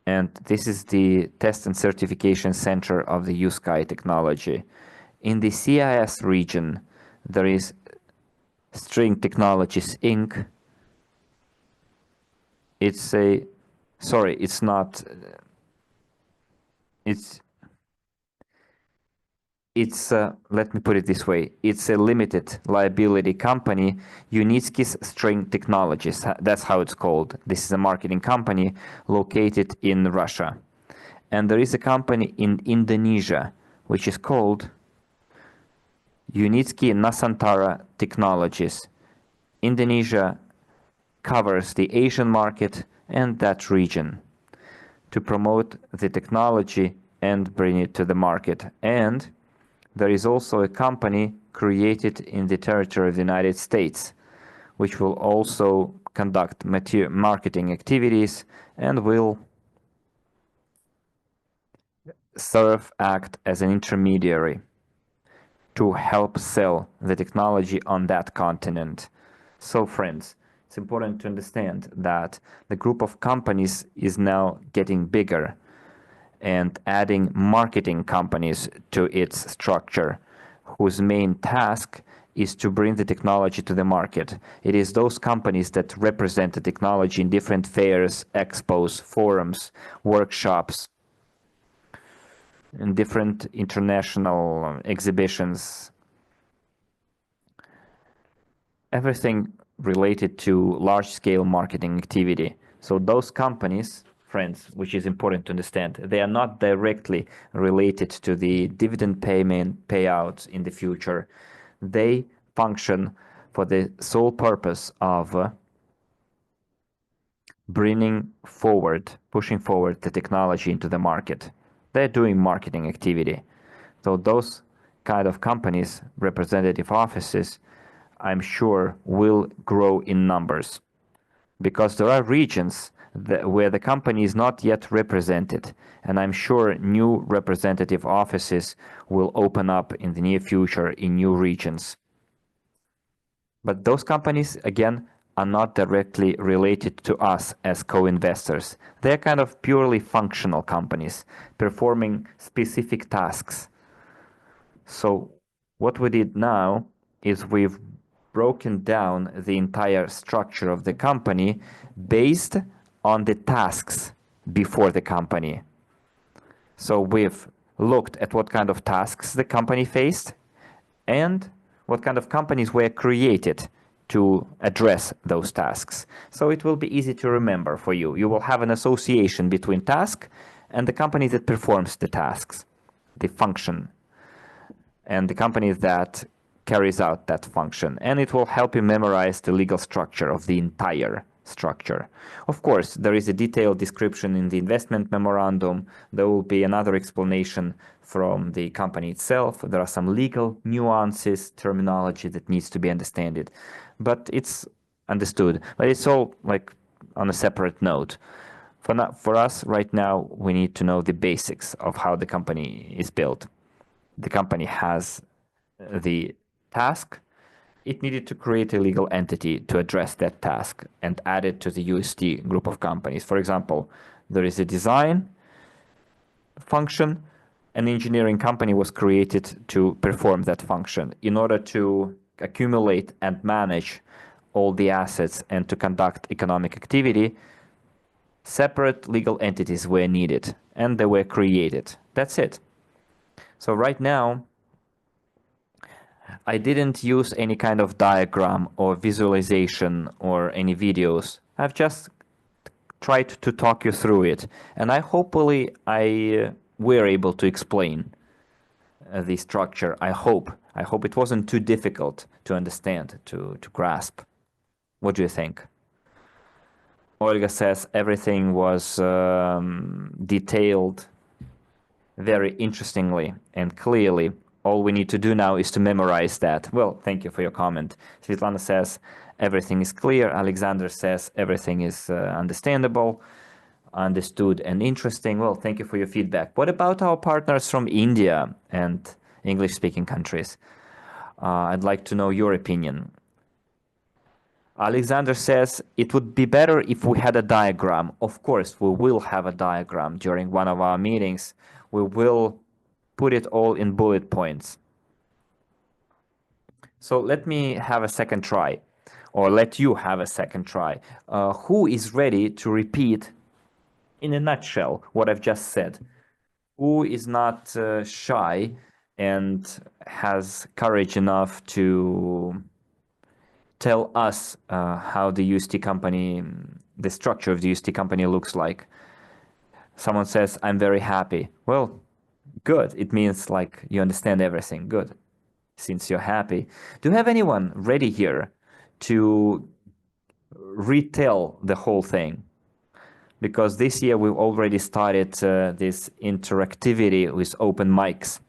And this is the test and certification center of the USky technology. In the CIS region, there is String Technologies Inc. It's a, sorry, it's not, let me put it this way. It's a limited liability company, Unitskis String Technologies. That's how it's called. This is a marketing company located in Russia. And there is a company in Indonesia, which is called Unitski Nusantara Technologies. Indonesia covers the Asian market and that region to promote the technology and bring it to the market. And there is also a company created in the territory of the United States, which will also conduct marketing activities and will act as an intermediary to help sell the technology on that continent. So friends, it's important to understand that the group of companies is now getting bigger and adding marketing companies to its structure, whose main task is to bring the technology to the market. It is those companies that represent the technology in different fairs, expos, forums, workshops, in different international exhibitions, everything related to large-scale marketing activity. So those companies, friends, which is important to understand, they are not directly related to the dividend payouts in the future. They function for the sole purpose of pushing forward the technology into the market. They're doing marketing activity. So those kind of companies, representative offices, I'm sure will grow in numbers, because there are regions where the company is not yet represented, and I'm sure new representative offices will open up in the near future in new regions. But those companies, again, are not directly related to us as co-investors. They're kind of purely functional companies performing specific tasks. So what we did now is we've broken down the entire structure of the company based on the tasks before the company. So we've looked at what kind of tasks the company faced and what kind of companies were created to address those tasks. So it will be easy to remember for you. You will have an association between task and the company that performs the tasks, the function, and the company that carries out that function. And it will help you memorize the legal structure of the entire structure. Of course, there is a detailed description in the investment memorandum. There will be another explanation from the company itself. There are some legal nuances, terminology that needs to be understood, but it's understood. But it's all like on a separate note. For us right now, we need to know the basics of how the company is built. The company has the task. It needed to create a legal entity to address that task and add it to the UST group of companies. For example, there is a design function. An engineering company was created to perform that function. In order to accumulate and manage all the assets and to conduct economic activity, separate legal entities were needed and they were created. That's it. So right now, I didn't use any kind of diagram or visualization or any videos. I've just tried to talk you through it. And hopefully I were able to explain the structure. I hope it wasn't too difficult to understand, to grasp. What do you think? Olga says everything was detailed very interestingly and clearly. All we need to do now is to memorize that. Well, thank you for your comment. Svetlana says everything is clear. Alexander says everything is understandable, understood, and interesting. Well, thank you for your feedback. What about our partners from India and English-speaking countries? I'd like to know your opinion. Alexander says it would be better if we had a diagram. Of course, we will have a diagram during one of our meetings. We will put it all in bullet points. So let me have a second try, or let you have a second try. Who is ready to repeat in a nutshell what I've just said? Who is not shy and has courage enough to tell us how the UST company, the structure of the UST company looks like? Someone says, I'm very happy. Well, good. It means like you understand everything. Good. Since you're happy. Do you have anyone ready here to retell the whole thing? Because this year we've already started this interactivity with open mics.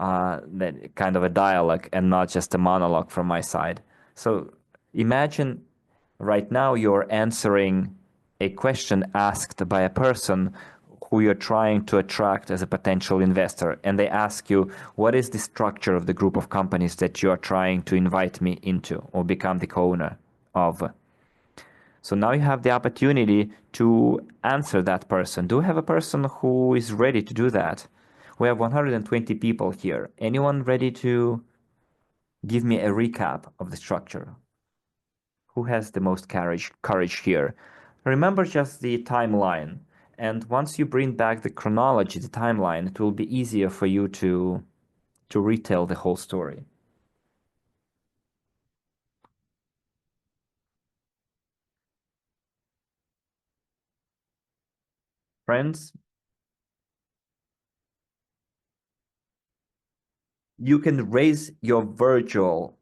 that kind of a dialogue and not just a monologue from my side. So imagine right now you're answering a question asked by a person who you're trying to attract as a potential investor, and they ask you, what is the structure of the group of companies that you are trying to invite me into or become the co-owner of? So now you have the opportunity to answer that person. Do you have a person who is ready to do that? We have 120 people here. Anyone ready to give me a recap of the structure? Who has the most courage here? Remember just the timeline. And once you bring back the chronology, the timeline, it will be easier for you to retell the whole story. Friends, you can raise your virtual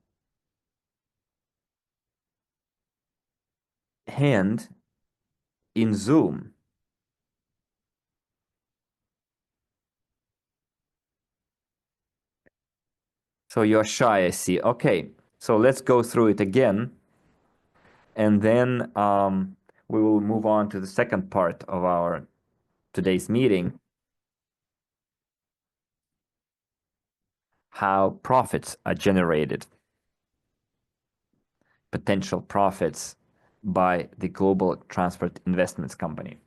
hand in Zoom. So you're shy, I see. Okay, so let's go through it again, and then we will move on to the second part of our today's meeting, how profits are generated, potential profits by the Global Transport Investments Company,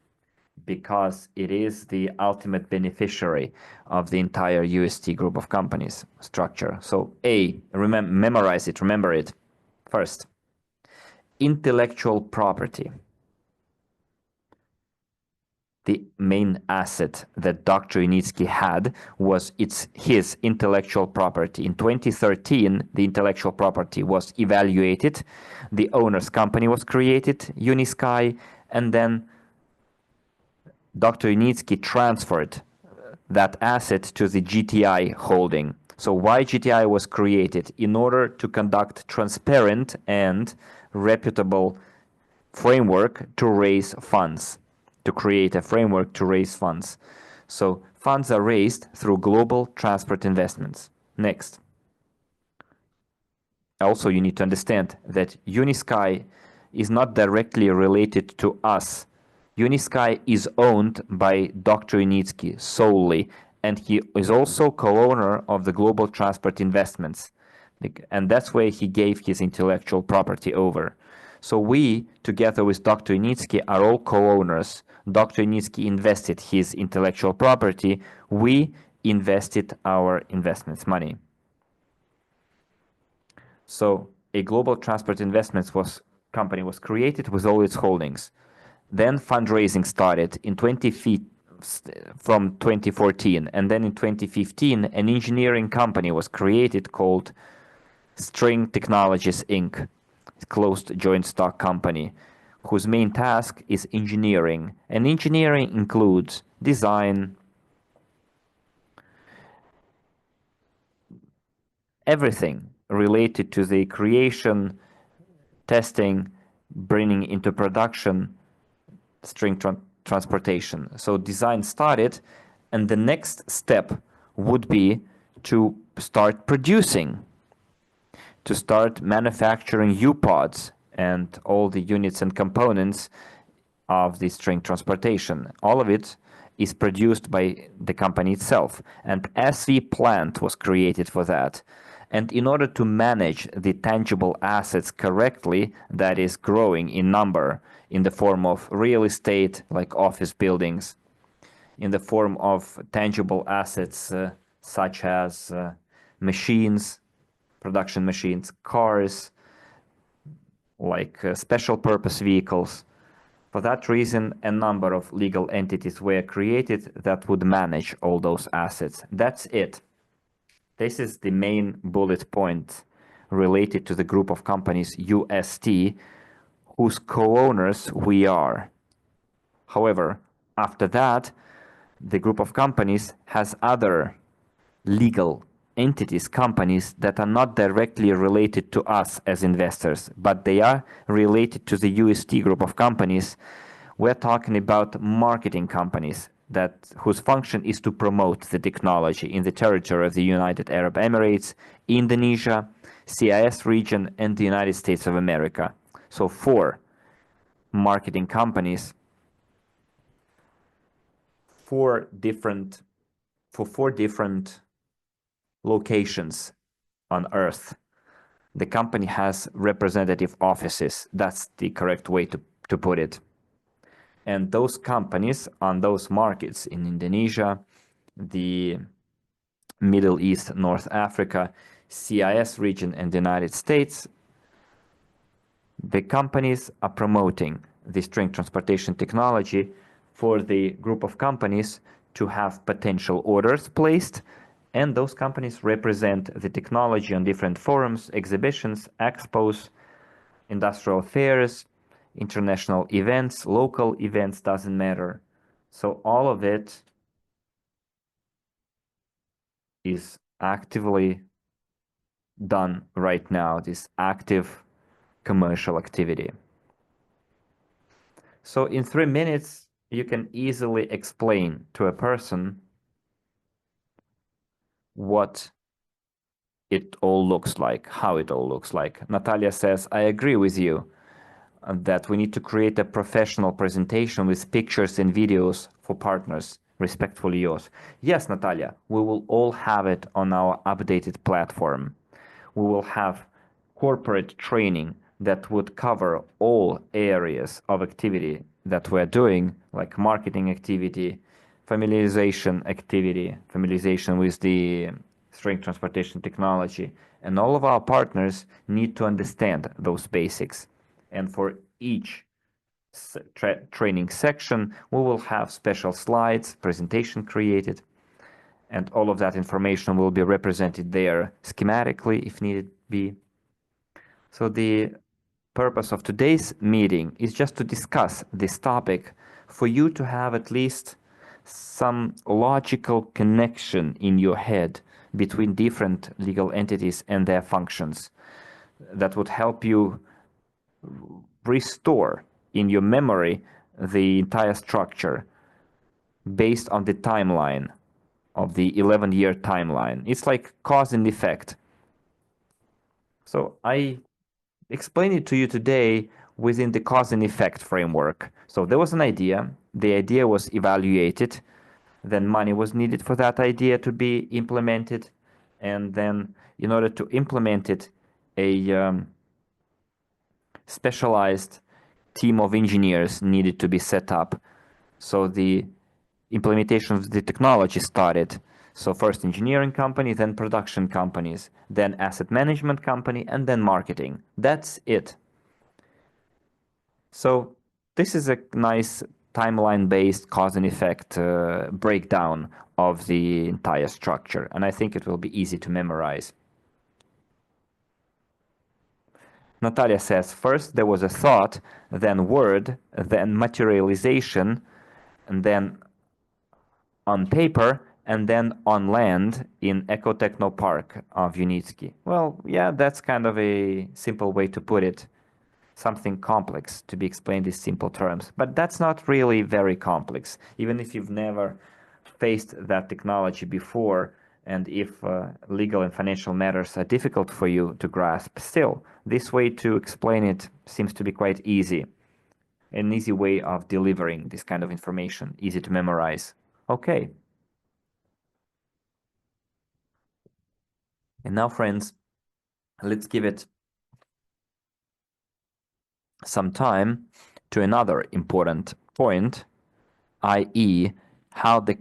because it is the ultimate beneficiary of the entire UST group of companies structure. So memorize it, remember it. First, intellectual property. The main asset that Dr. Unitsky had was his intellectual property. In 2013, the intellectual property was evaluated, the owner's company was created, Unisky, and then Dr. Unitsky transferred that asset to the GTI holding. So why GTI was created? In order to conduct transparent and reputable framework to raise funds, to create a framework to raise funds. So funds are raised through global transport investments. Next. Also, you need to understand that Unisky is not directly related to us. Unisky is owned by Dr. Unitsky solely, and he is also co-owner of the Global Transport Investments. And that's where he gave his intellectual property over. So we, together with Dr. Unitsky, are all co-owners. Dr. Unitsky invested his intellectual property. We invested our investments money. So a global transport investments company was created with all its holdings. Then fundraising started in from 2014, and then in 2015, an engineering company was created called String Technologies Inc., closed joint stock company, whose main task is engineering. And engineering includes design, everything related to the creation, testing, bringing into production string transportation. So design started, and the next step would be to start producing, to start manufacturing U-pods and all the units and components of the string transportation. All of it is produced by the company itself. And SV plant was created for that. And in order to manage the tangible assets correctly, that is growing in number in the form of real estate, like office buildings, in the form of tangible assets such as machines, production machines, cars, like special purpose vehicles. For that reason, a number of legal entities were created that would manage all those assets. That's it. This is the main bullet point related to the group of companies UST, whose co-owners we are. However, after that, the group of companies has other legal entities, companies that are not directly related to us as investors, but they are related to the UST group of companies. We're talking about marketing companies. whose function is to promote the technology in the territory of the United Arab Emirates, Indonesia, CIS region, and the United States of America. So 4 marketing companies, 4 different for 4 different locations on Earth. The company has representative offices. That's the correct way to put it. And those companies on those markets in Indonesia, the Middle East, North Africa, CIS region, and the United States, the companies are promoting the string transportation technology for the group of companies to have potential orders placed, and those companies represent the technology on different forums, exhibitions, expos, industrial fairs, international events, local events, doesn't matter. So all of it is actively done right now, this active commercial activity. So in 3 minutes, you can easily explain to a person what it all looks like, how it all looks like. Natalia says, I agree with you that we need to create a professional presentation with pictures and videos for partners. Respectfully yours. Yes, Natalia, we will all have it on our updated platform. We will have corporate training that would cover all areas of activity that we're doing, like marketing activity, familiarization activity, familiarization with the string transportation technology. And all of our partners need to understand those basics. And for each training section, we will have special slides, presentation created, and all of that information will be represented there schematically if needed be. So the purpose of today's meeting is just to discuss this topic for you to have at least some logical connection in your head between different legal entities and their functions that would help you restore in your memory the entire structure based on the timeline of the 11-year timeline. It's like cause and effect. So I explain it to you today within the cause and effect framework. So there was an idea, the idea was evaluated, then money was needed for that idea to be implemented, and then in order to implement it, a specialized team of engineers needed to be set up. So the implementation of the technology started. So first engineering company, then production companies, then asset management company, and then marketing. That's it. So this is a nice timeline-based cause and effect breakdown of the entire structure, and I think it will be easy to memorize. Natalia says, first there was a thought, then word, then materialization, and then on paper, and then on land in Ecotechno Park of Unitsky. Well, yeah, that's kind of a simple way to put it. Something complex to be explained in simple terms. But that's not really very complex, even if you've never faced that technology before, and if legal and financial matters are difficult for you to grasp. Still, this way to explain it seems to be quite easy. An easy way of delivering this kind of information, easy to memorize. Okay. And now, friends, let's give it some time to another important point, i.e., how the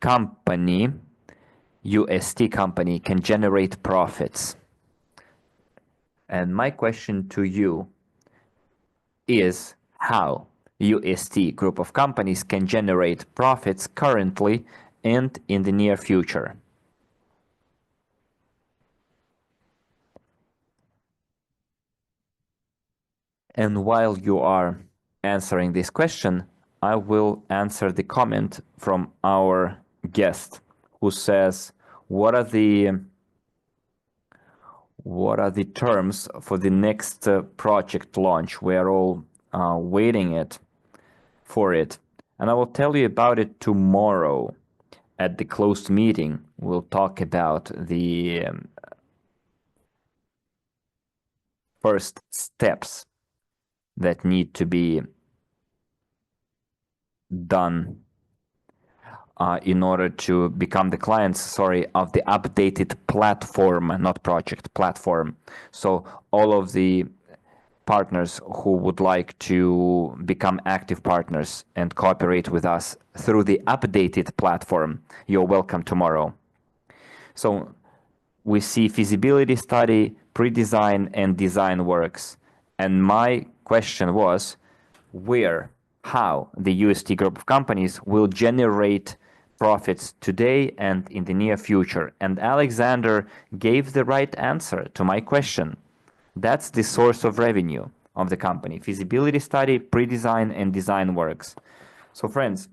company, UST company, can generate profits. And my question to you is how UST group of companies can generate profits currently and in the near future. And while you are answering this question, I will answer the comment from our guest who says, what are the terms for the next project launch? We are all waiting for it. And I will tell you about it tomorrow at the closed meeting. We'll talk about the first steps that need to be done in order to become the clients, of the updated platform, not project, platform. So all of the partners who would like to become active partners and cooperate with us through the updated platform, you're welcome tomorrow. So we see feasibility study, pre-design, and design works. And my question was how the UST group of companies will generate profits today and in the near future. And Alexander gave the right answer to my question. That's the source of revenue of the company: feasibility study, pre-design, and design works. So friends,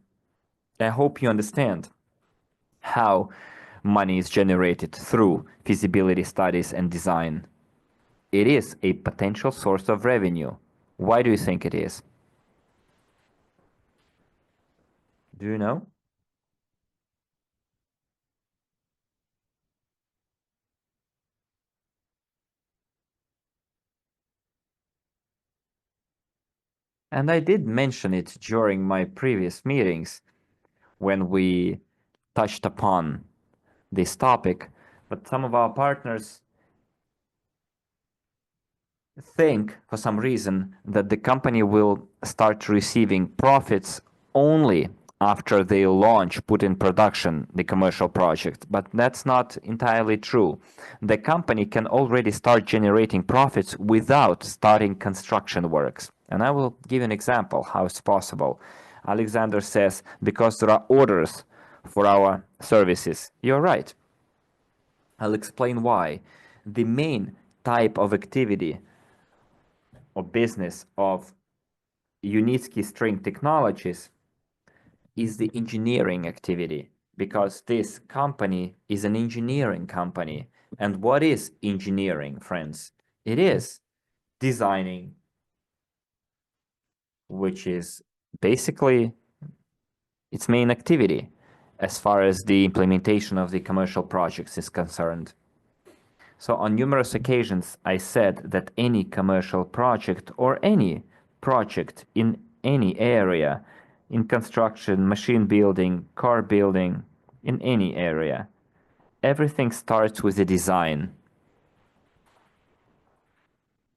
I hope you understand how money is generated through feasibility studies and design. It is a potential source of revenue. Why do you think it is? Do you know? And I did mention it during my previous meetings when we touched upon this topic, but some of our partners think for some reason that the company will start receiving profits only after they put in production the commercial project. But that's not entirely true. The company can already start generating profits without starting construction works. And I will give an example how it's possible. Alexander says, because there are orders for our services. You're right. I'll explain why. The main type of activity or business of Unitsky String Technologies is the engineering activity, because this company is an engineering company. And what is engineering, friends? It is designing, which is basically its main activity as far as the implementation of the commercial projects is concerned. So on numerous occasions, I said that any commercial project or any project in any area, in construction, machine building, car building, in any area, everything starts with a design.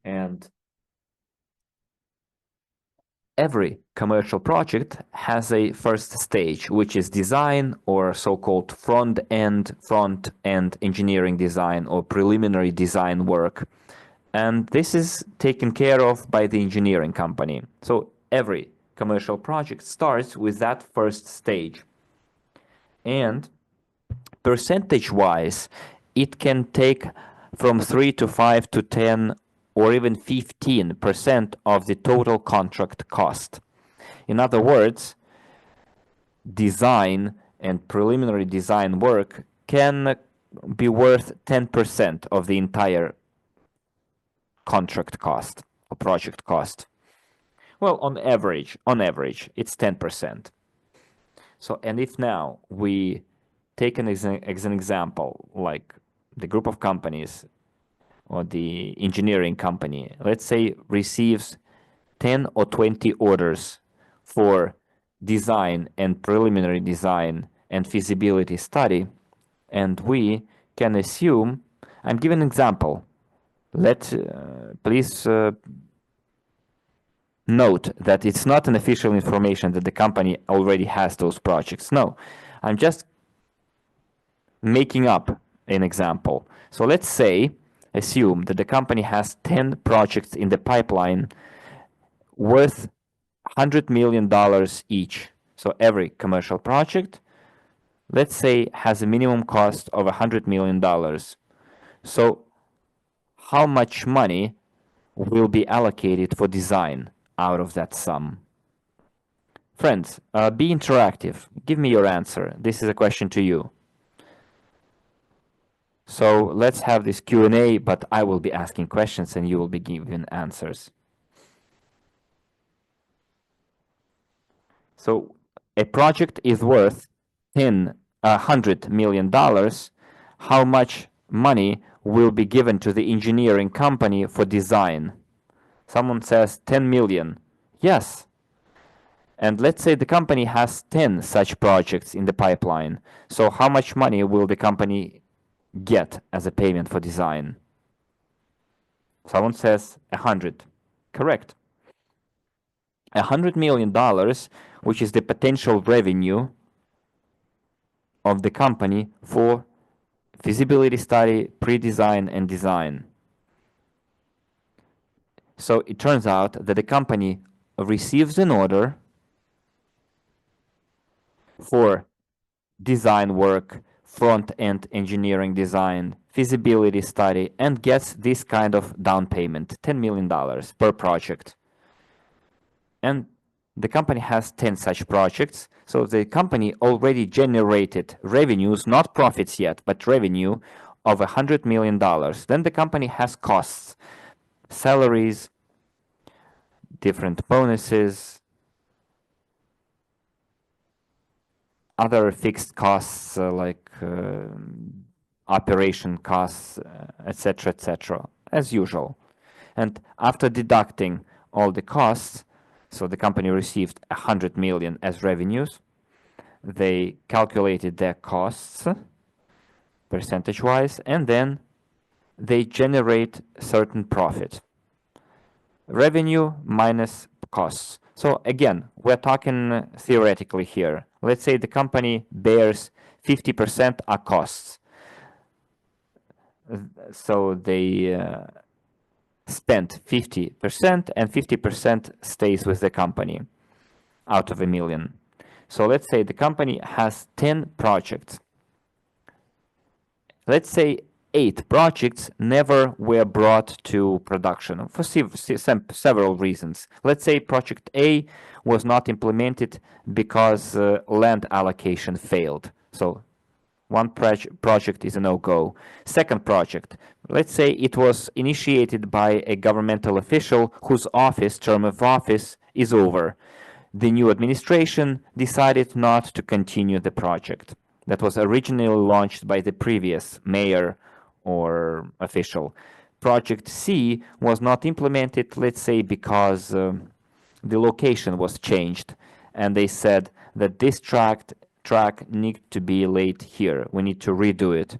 And every commercial project has a first stage, which is design, or so-called front-end engineering design, or preliminary design work. And this is taken care of by the engineering company. So every commercial project starts with that first stage. And percentage-wise, it can take from 3 to 5 to 10 or even 15% of the total contract cost. In other words, design and preliminary design work can be worth 10% of the entire contract cost or project cost. Well, on average, it's 10%. So, and if now we take as an example, like the group of companies or the engineering company, let's say, receives 10 or 20 orders for design and preliminary design and feasibility study, and we can assume, I'm giving an example. Please note that it's not an official information that the company already has those projects. No, I'm just making up an example. So let's say, assume that the company has 10 projects in the pipeline worth $100 million each. So every commercial project, let's say, has a minimum cost of $100 million. So how much money will be allocated for design out of that sum? Friends, be interactive. Give me your answer. This is a question to you. So let's have this Q&A, but I will be asking questions and you will be giving answers. So a project is worth $100 million, how much money will be given to the engineering company for design? Someone says 10 million. Yes. And let's say the company has 10 such projects in the pipeline. So how much money will the company get as a payment for design? Someone says 100. Correct. $100 million, which is the potential revenue of the company for feasibility study, pre-design, and design. So it turns out that the company receives an order for design work, front-end engineering design, feasibility study, and gets this kind of down payment, $10 million per project. And the company has 10 such projects, so the company already generated revenues, not profits yet, but revenue of $100 million. Then the company has costs, salaries, different bonuses, other fixed costs like operation costs, etc., as usual. And after deducting all the costs, so the company received 100 million as revenues. They calculated their costs percentage-wise, and then they generate certain profit. Revenue minus costs. So again, we're talking theoretically here. Let's say the company bears 50% are costs. So they spent 50% and 50% stays with the company out of a million. So let's say the company has 10 projects. Let's say 8 projects never were brought to production for several reasons. Let's say project A was not implemented because land allocation failed. So one project is a no-go. Second project, let's say it was initiated by a governmental official whose term of office is over. The new administration decided not to continue the project that was originally launched by the previous mayor or official. Project C was not implemented, let's say, because the location was changed, and they said that this track needs to be laid here. We need to redo it.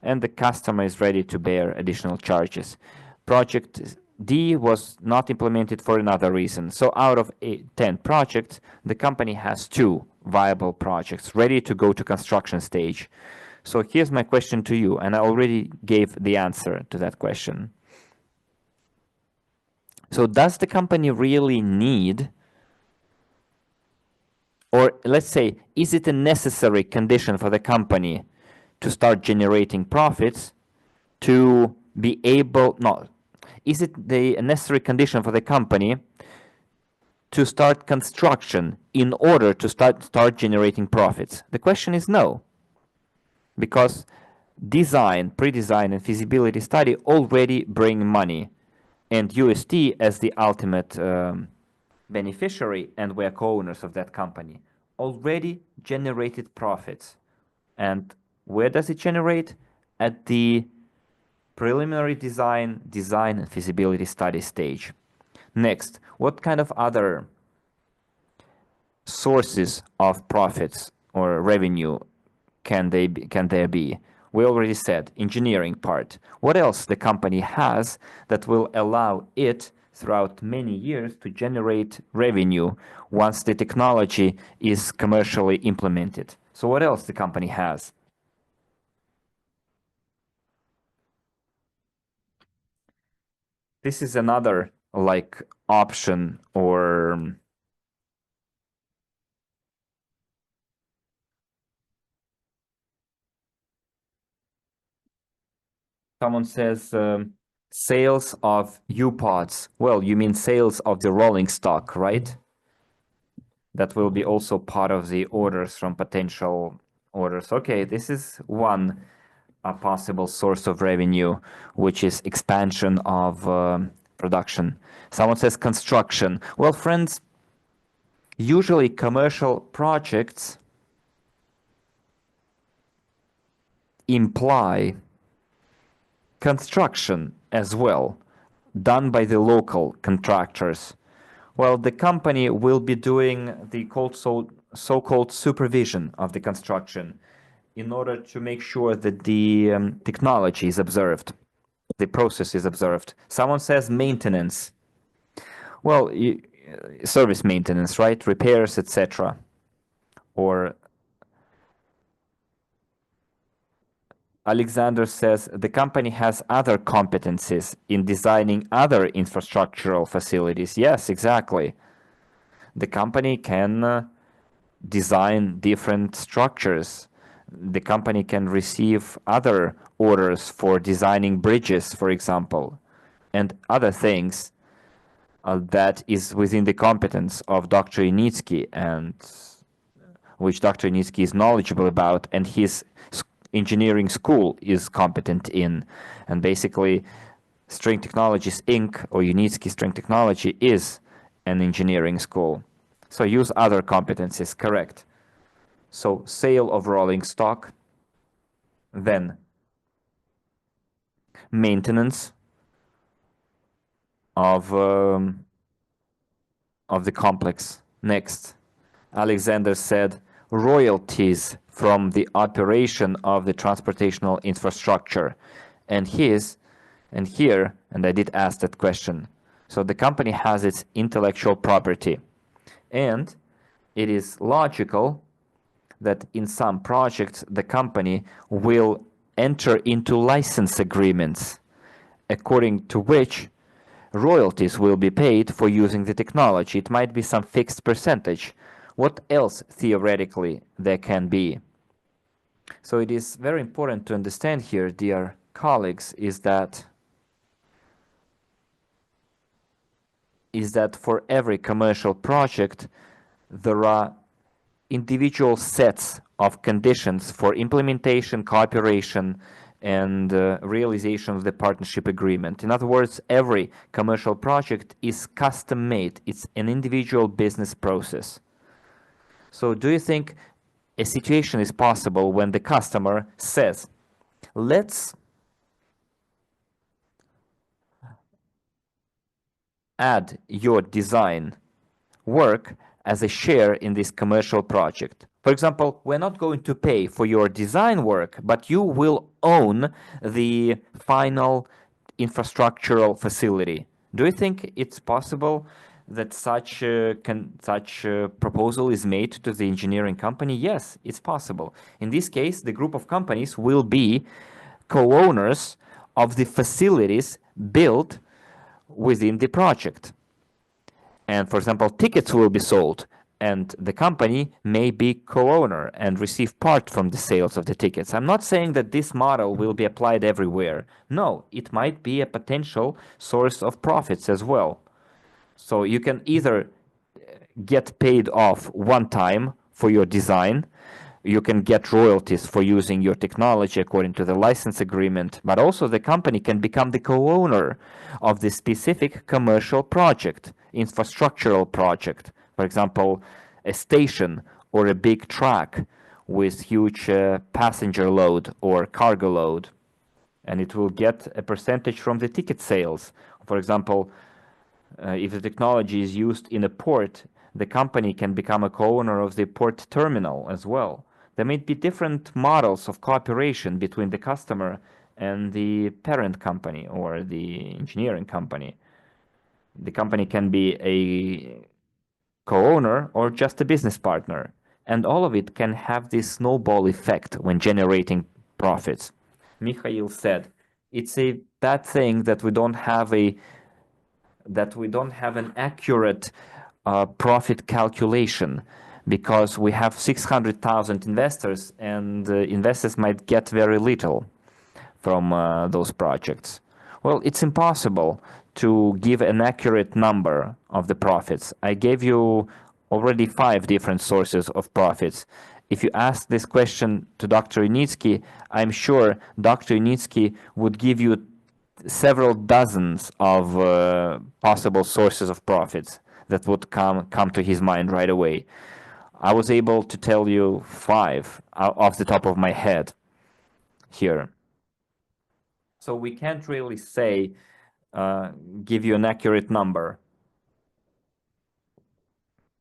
And the customer is ready to bear additional charges. Project D was not implemented for another reason. So out of 10 projects, the company has 2 viable projects ready to go to construction stage. So here's my question to you, and I already gave the answer to that question. So does the company really need, or let's say, is it a necessary condition for the company to start generating profits to be able, no, is it a necessary condition for the company to start construction in order to start generating profits? The question is no, because design, pre-design, and feasibility study already bring money, and UST as the ultimate beneficiary, and we're co-owners of that company, already generated profits. And where does it generate? At the preliminary design, and feasibility study stage. Next, what kind of other sources of profits or revenue can there be? We already said engineering part. What else the company has that will allow it throughout many years to generate revenue once the technology is commercially implemented? So what else the company has? This is another like option, or someone says sales of U-pods. Well, you mean sales of the rolling stock, right? That will be also part of the orders from potential orders. Okay, this is one possible source of revenue, which is expansion of production. Someone says construction. Well, friends, Usually commercial projects imply construction as well, done by the local contractors. Well, the company will be doing the so-called supervision of the construction in order to make sure that the technology is observed, the process is observed. Someone says maintenance. Well, service maintenance, right? Repairs, etc. Or Alexander says the company has other competencies in designing other infrastructural facilities. Yes, exactly. The company can design different structures. The company can receive other orders for designing bridges, for example, and other things that is within the competence of Dr. Initsky and which Dr. Initsky is knowledgeable about and his engineering school is competent in. And basically, String Technologies Inc. or Unitsky String Technology is an engineering school. So use other competencies, correct. So sale of rolling stock, then maintenance of the complex. Next, Alexander said royalties from the operation of the transportational infrastructure. And here, and I did ask that question. So the company has its intellectual property. And it is logical that in some projects the company will enter into license agreements, according to which royalties will be paid for using the technology. It might be some fixed percentage. What else theoretically there can be? So it is very important to understand here, dear colleagues, is that for every commercial project there are individual sets of conditions for implementation, cooperation, and realization of the partnership agreement. In other words, every commercial project is custom-made. It's an individual business process. So do you think a situation is possible when the customer says, let's add your design work as a share in this commercial project? For example, we're not going to pay for your design work, but you will own the final infrastructural facility. Do you think it's possible that such a proposal is made to the engineering company? Yes, it's possible. In this case, the group of companies will be co-owners of the facilities built within the project. And for example, tickets will be sold and the company may be co-owner and receive part from the sales of the tickets. I'm not saying that this model will be applied everywhere. No, it might be a potential source of profits as well. So you can either get paid off one time for your design, you can get royalties for using your technology according to the license agreement, but also the company can become the co-owner of the specific commercial project, infrastructural project. For example, a station or a big track with huge passenger load or cargo load. And it will get a percentage from the ticket sales. For example, if the technology is used in a port, the company can become a co-owner of the port terminal as well. There may be different models of cooperation between the customer and the parent company or the engineering company. The company can be a co-owner or just a business partner. And all of it can have this snowball effect when generating profits. Mikhail said, it's a bad thing that we don't have an accurate profit calculation, because we have 600,000 investors and investors might get very little from those projects. Well, it's impossible to give an accurate number of the profits. I gave you already 5 different sources of profits. If you ask this question to Dr. Initsky, I'm sure Dr. Initsky would give you several dozens of possible sources of profits. that would come to his mind right away. I was able to tell you 5 off the top of my head here. So we can't really say, give you an accurate number.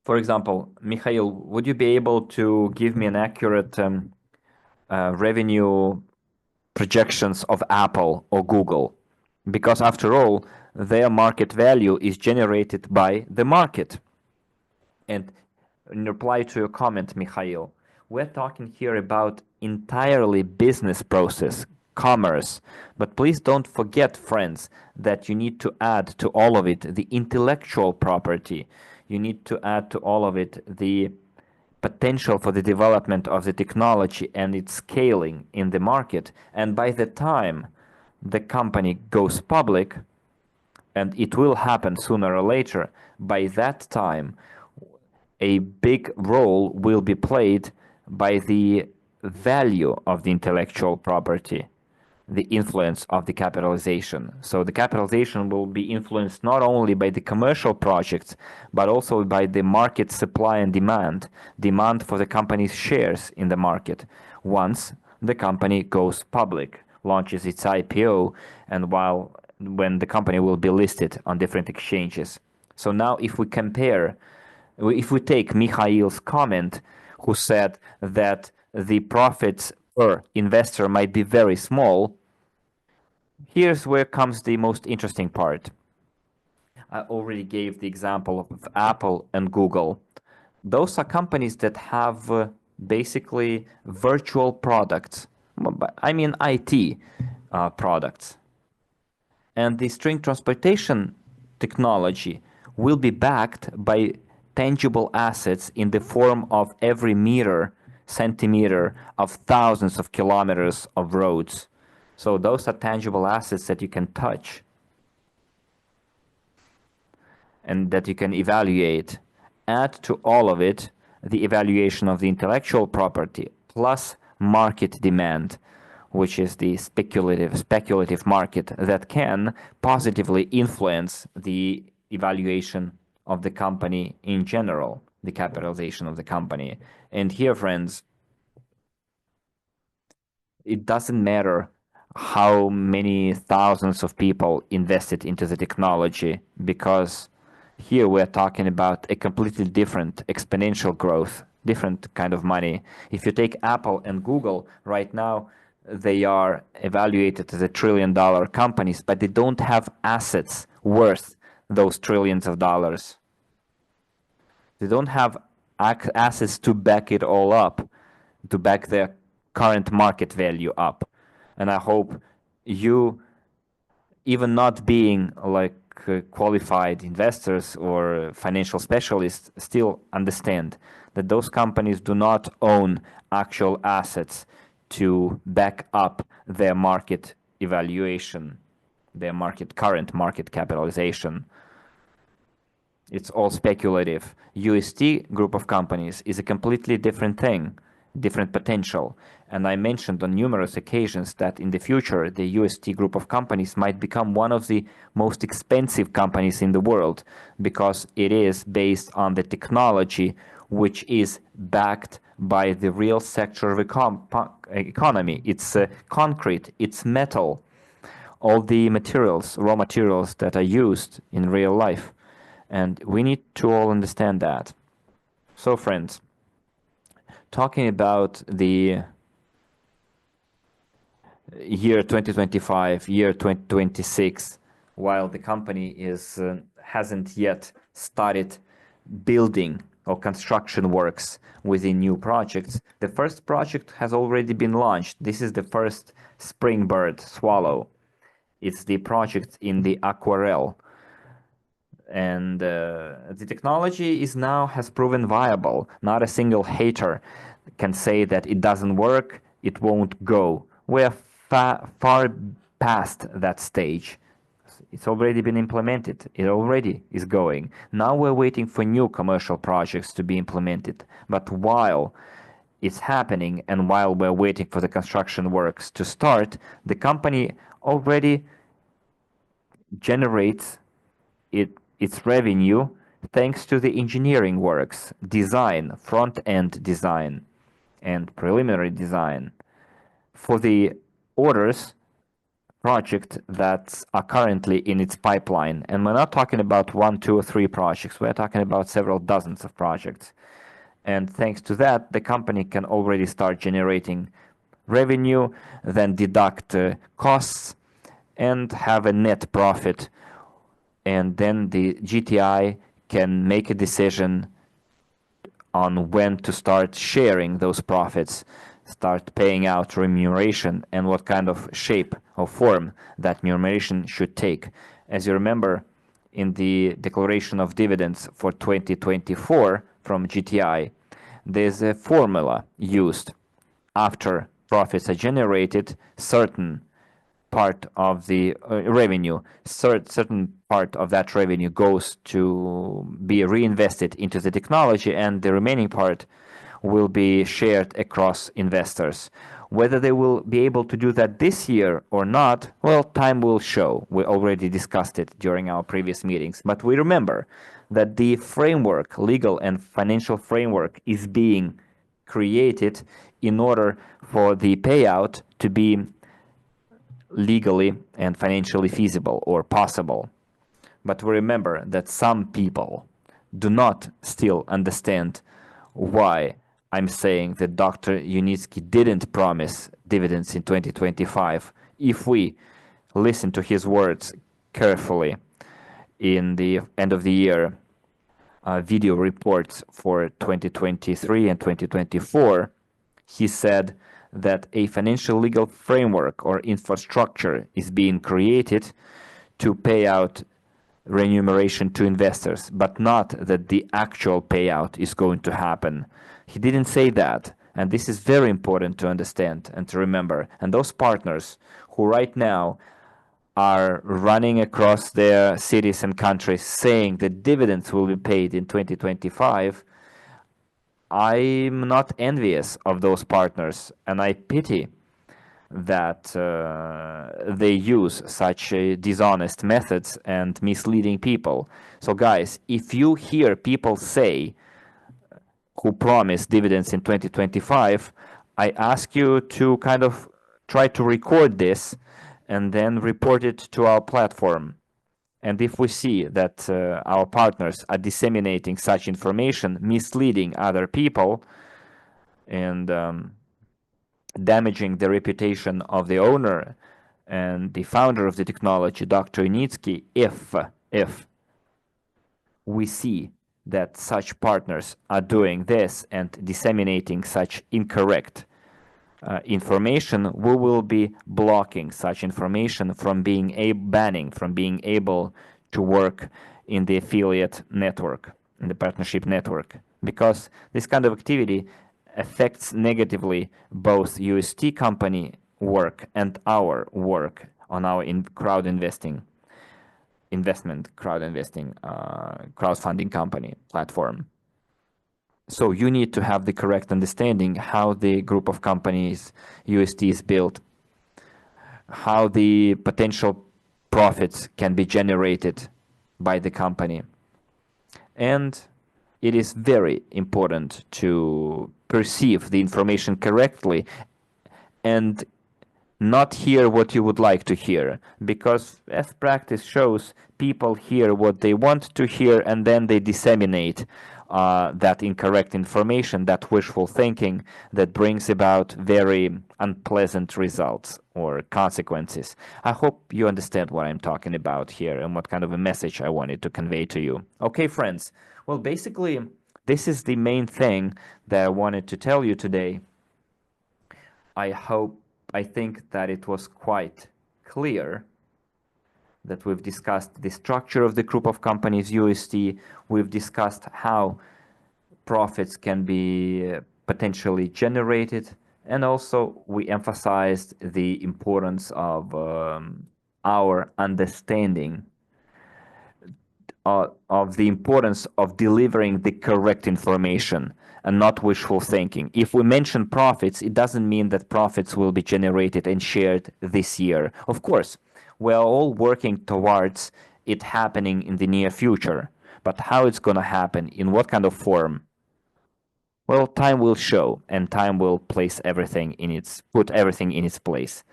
For example, Mikhail, would you be able to give me an accurate revenue projections of Apple or Google? Because after all, their market value is generated by the market. And in reply to your comment, Mikhail, we're talking here about entirely business process, commerce. But please don't forget, friends, that you need to add to all of it the intellectual property. You need to add to all of it the potential for the development of the technology and its scaling in the market. And by the time the company goes public, and it will happen sooner or later, by that time, a big role will be played by the value of the intellectual property, the influence of the capitalization. So the capitalization will be influenced not only by the commercial projects, but also by the market supply and demand for the company's shares in the market once the company goes public, launches its IPO, and when the company will be listed on different exchanges. So now if we take Mikhail's comment, who said that the profits per investor might be very small, here's where comes the most interesting part. I already gave the example of Apple and Google. Those are companies that have basically virtual products. I mean IT products. And the string transportation technology will be backed by tangible assets in the form of every centimeter of thousands of kilometers of roads. So those are tangible assets that you can touch and that you can evaluate. Add to all of it the evaluation of the intellectual property plus market demand, which is the speculative market that can positively influence the evaluation of the company in general, the capitalization of the company. And here, friends, it doesn't matter how many thousands of people invested into the technology, because here we're talking about a completely different exponential growth, different kind of money. If you take Apple and Google right now, they are evaluated as $1 trillion companies, but they don't have assets worth those trillions of dollars. They don't have assets to back it all up, to back their current market value up. And I hope you, even not being like qualified investors or financial specialists, still understand that those companies do not own actual assets to back up their market evaluation, their current market capitalization. It's all speculative. UST group of companies is a completely different thing, different potential. And I mentioned on numerous occasions that in the future, the UST group of companies might become one of the most expensive companies in the world, because it is based on the technology which is backed by the real sector of economy. It's concrete, it's metal, all the materials, raw materials that are used in real life. And we need to all understand that. So friends, talking about the year 2025, year 2026, while the company hasn't yet started building or construction works within new projects, the first project has already been launched. This is the first springbird swallow. It's the project in the Aquarelle. And the technology has proven viable. Not a single hater can say that it doesn't work, it won't go. We're far past that stage. It's already been implemented. It already is going. Now we're waiting for new commercial projects to be implemented. But while it's happening and while we're waiting for the construction works to start, the company already generates its revenue Thanks to the engineering works, design, front-end design, and preliminary design for the orders project that are currently in its pipeline. And we're not talking about 1, 2, or 3 projects. We're talking about several dozens of projects. And thanks to that, the company can already start generating revenue, then deduct costs, and have a net profit. And then the GTI can make a decision on when to start sharing those profits, start paying out remuneration, and what kind of shape or form that remuneration should take. As you remember, in the declaration of dividends for 2024 from GTI, there's a formula used. After profits are generated, certain part of the revenue, certain part of that revenue goes to be reinvested into the technology, and the remaining part will be shared across investors. Whether they will be able to do that this year or not, well, time will show. We already discussed it during our previous meetings. But we remember that the framework, legal and financial framework, is being created in order for the payout to be legally and financially feasible or possible. But we remember that some people do not still understand why I'm saying that Dr. Yunitsky didn't promise dividends in 2025. If we listen to his words carefully in the end of the year video reports for 2023 and 2024, he said that a financial legal framework or infrastructure is being created to pay out remuneration to investors, but not that the actual payout is going to happen. He didn't say that, and this is very important to understand and to remember. And those partners who right now are running across their cities and countries saying that dividends will be paid in 2025, I'm not envious of those partners, and I pity that they use such dishonest methods and misleading people. So guys, if you hear people say who promise dividends in 2025, I ask you to kind of try to record this and then report it to our platform. And if we see that our partners are disseminating such information, misleading other people, and damaging the reputation of the owner and the founder of the technology, Dr. Yunitsky, if we see that such partners are doing this and disseminating such incorrect information, we will be blocking such information from being banning from being able to work in the affiliate network, in the partnership network, because this kind of activity affects negatively both UST company work and our work on our crowdfunding crowdfunding company platform. So you need to have the correct understanding how the group of companies UST is built, how the potential profits can be generated by the company. And it is very important to perceive the information correctly and not hear what you would like to hear, because as practice shows, people hear what they want to hear and then they disseminate that incorrect information, that wishful thinking that brings about very unpleasant results or consequences. I hope you understand what I'm talking about here and what kind of a message I wanted to convey to you. Okay, friends. Well, basically, this is the main thing that I wanted to tell you today. I think that it was quite clear that we've discussed the structure of the group of companies UST. We've discussed how profits can be potentially generated, and also we emphasized the importance of our understanding of the importance of delivering the correct information and not wishful thinking. If we mention profits, it doesn't mean that profits will be generated and shared this year. Of course, we're all working towards it happening in the near future, But how it's going to happen, in what kind of form, well, time will show, and time will put everything in its place.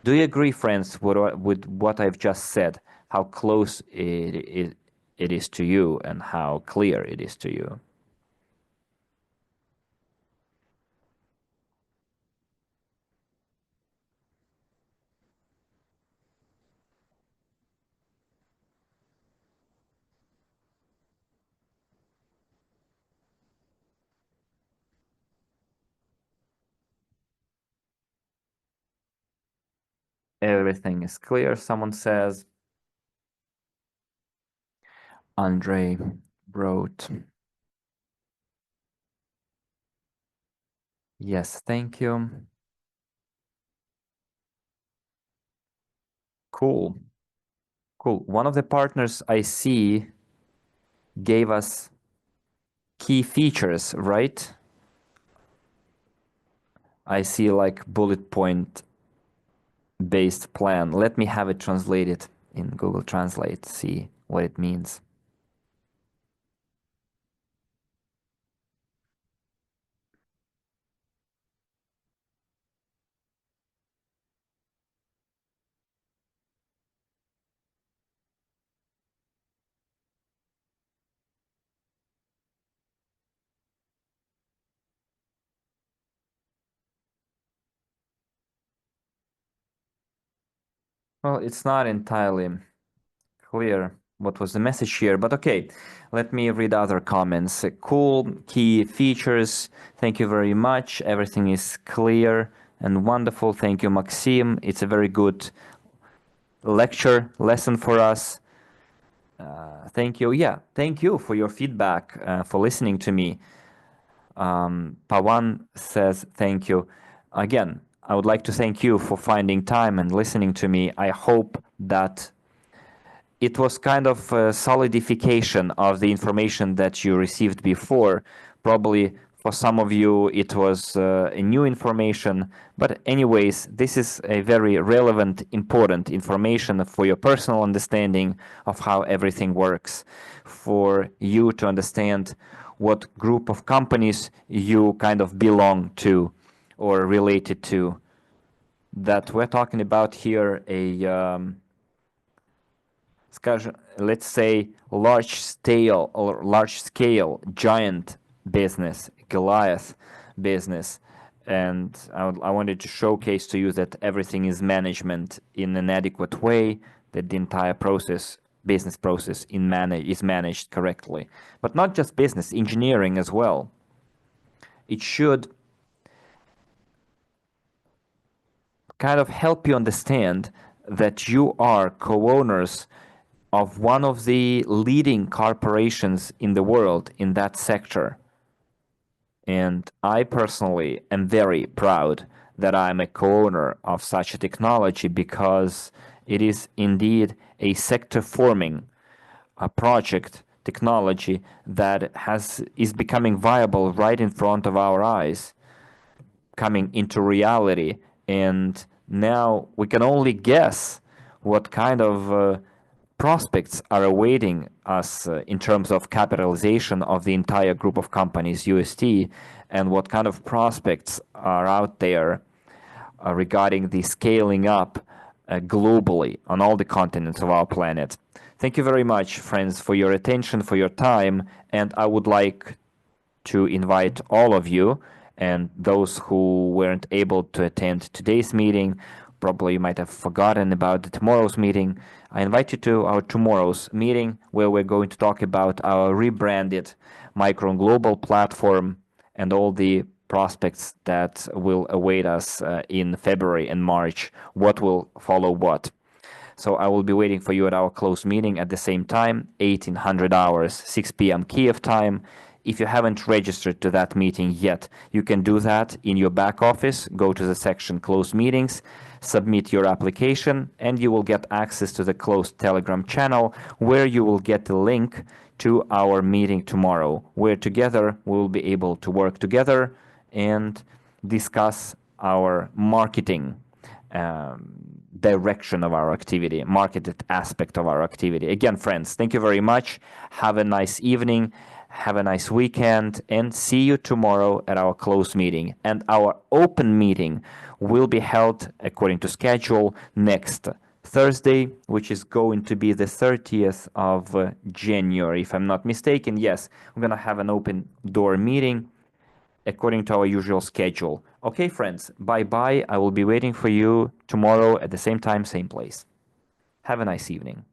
Do you agree, friends, with what I've just said? How close it is to you and how clear it is to you? Everything is clear, someone says. Andre wrote, yes, thank you. Cool. Cool. One of the partners I see gave us key features, right? I see like bullet point based plan. Let me have it translated in Google Translate, see what it means. Well, it's not entirely clear what was the message here, but okay, let me read other comments. Cool, key features, thank you very much. Everything is clear and wonderful. Thank you, Maxim. It's a very good lesson for us. Thank you. Yeah, thank you for your feedback, for listening to me. Pawan says thank you. Again, I would like to thank you for finding time and listening to me. I hope that it was kind of a solidification of the information that you received before. Probably for some of you it was a new information, but anyways, this is a very relevant, important information for your personal understanding of how everything works, for you to understand what group of companies you kind of belong to or related to. That we're talking about here let's say large scale giant business, Goliath business. And I wanted to showcase to you that everything is management in an adequate way, that the entire business process is managed correctly. But not just business, engineering as well. It should kind of help you understand that you are co-owners of one of the leading corporations in the world in that sector. And I personally am very proud that I'm a co-owner of such a technology, because it is indeed a sector forming a project technology that is becoming viable right in front of our eyes, coming into reality. And now we can only guess what kind of prospects are awaiting us in terms of capitalization of the entire group of companies, UST, and what kind of prospects are out there regarding the scaling up globally on all the continents of our planet. Thank you very much, friends, for your attention, for your time, and I would like to invite all of you, and those who weren't able to attend today's meeting, probably you might have forgotten about the tomorrow's meeting. I invite you to our tomorrow's meeting, where we're going to talk about our rebranded Micron Global platform and all the prospects that will await us in February and March, what will follow what. So I will be waiting for you at our closed meeting at the same time, 1800 hours, 6 p.m. Kiev time. If you haven't registered to that meeting yet, you can do that in your back office. Go to the section closed meetings, submit your application, and you will get access to the closed Telegram channel, where you will get the link to our meeting tomorrow, where together we will be able to work together and discuss our marketing direction of our activity, marketed aspect of our activity. Again, friends, thank you very much. Have a nice evening. Have a nice weekend, and see you tomorrow at our closed meeting. And our open meeting will be held according to schedule next Thursday, which is going to be the 30th of January, if I'm not mistaken. Yes, we're going to have an open door meeting according to our usual schedule. Okay, friends, bye-bye. I will be waiting for you tomorrow at the same time, same place. Have a nice evening.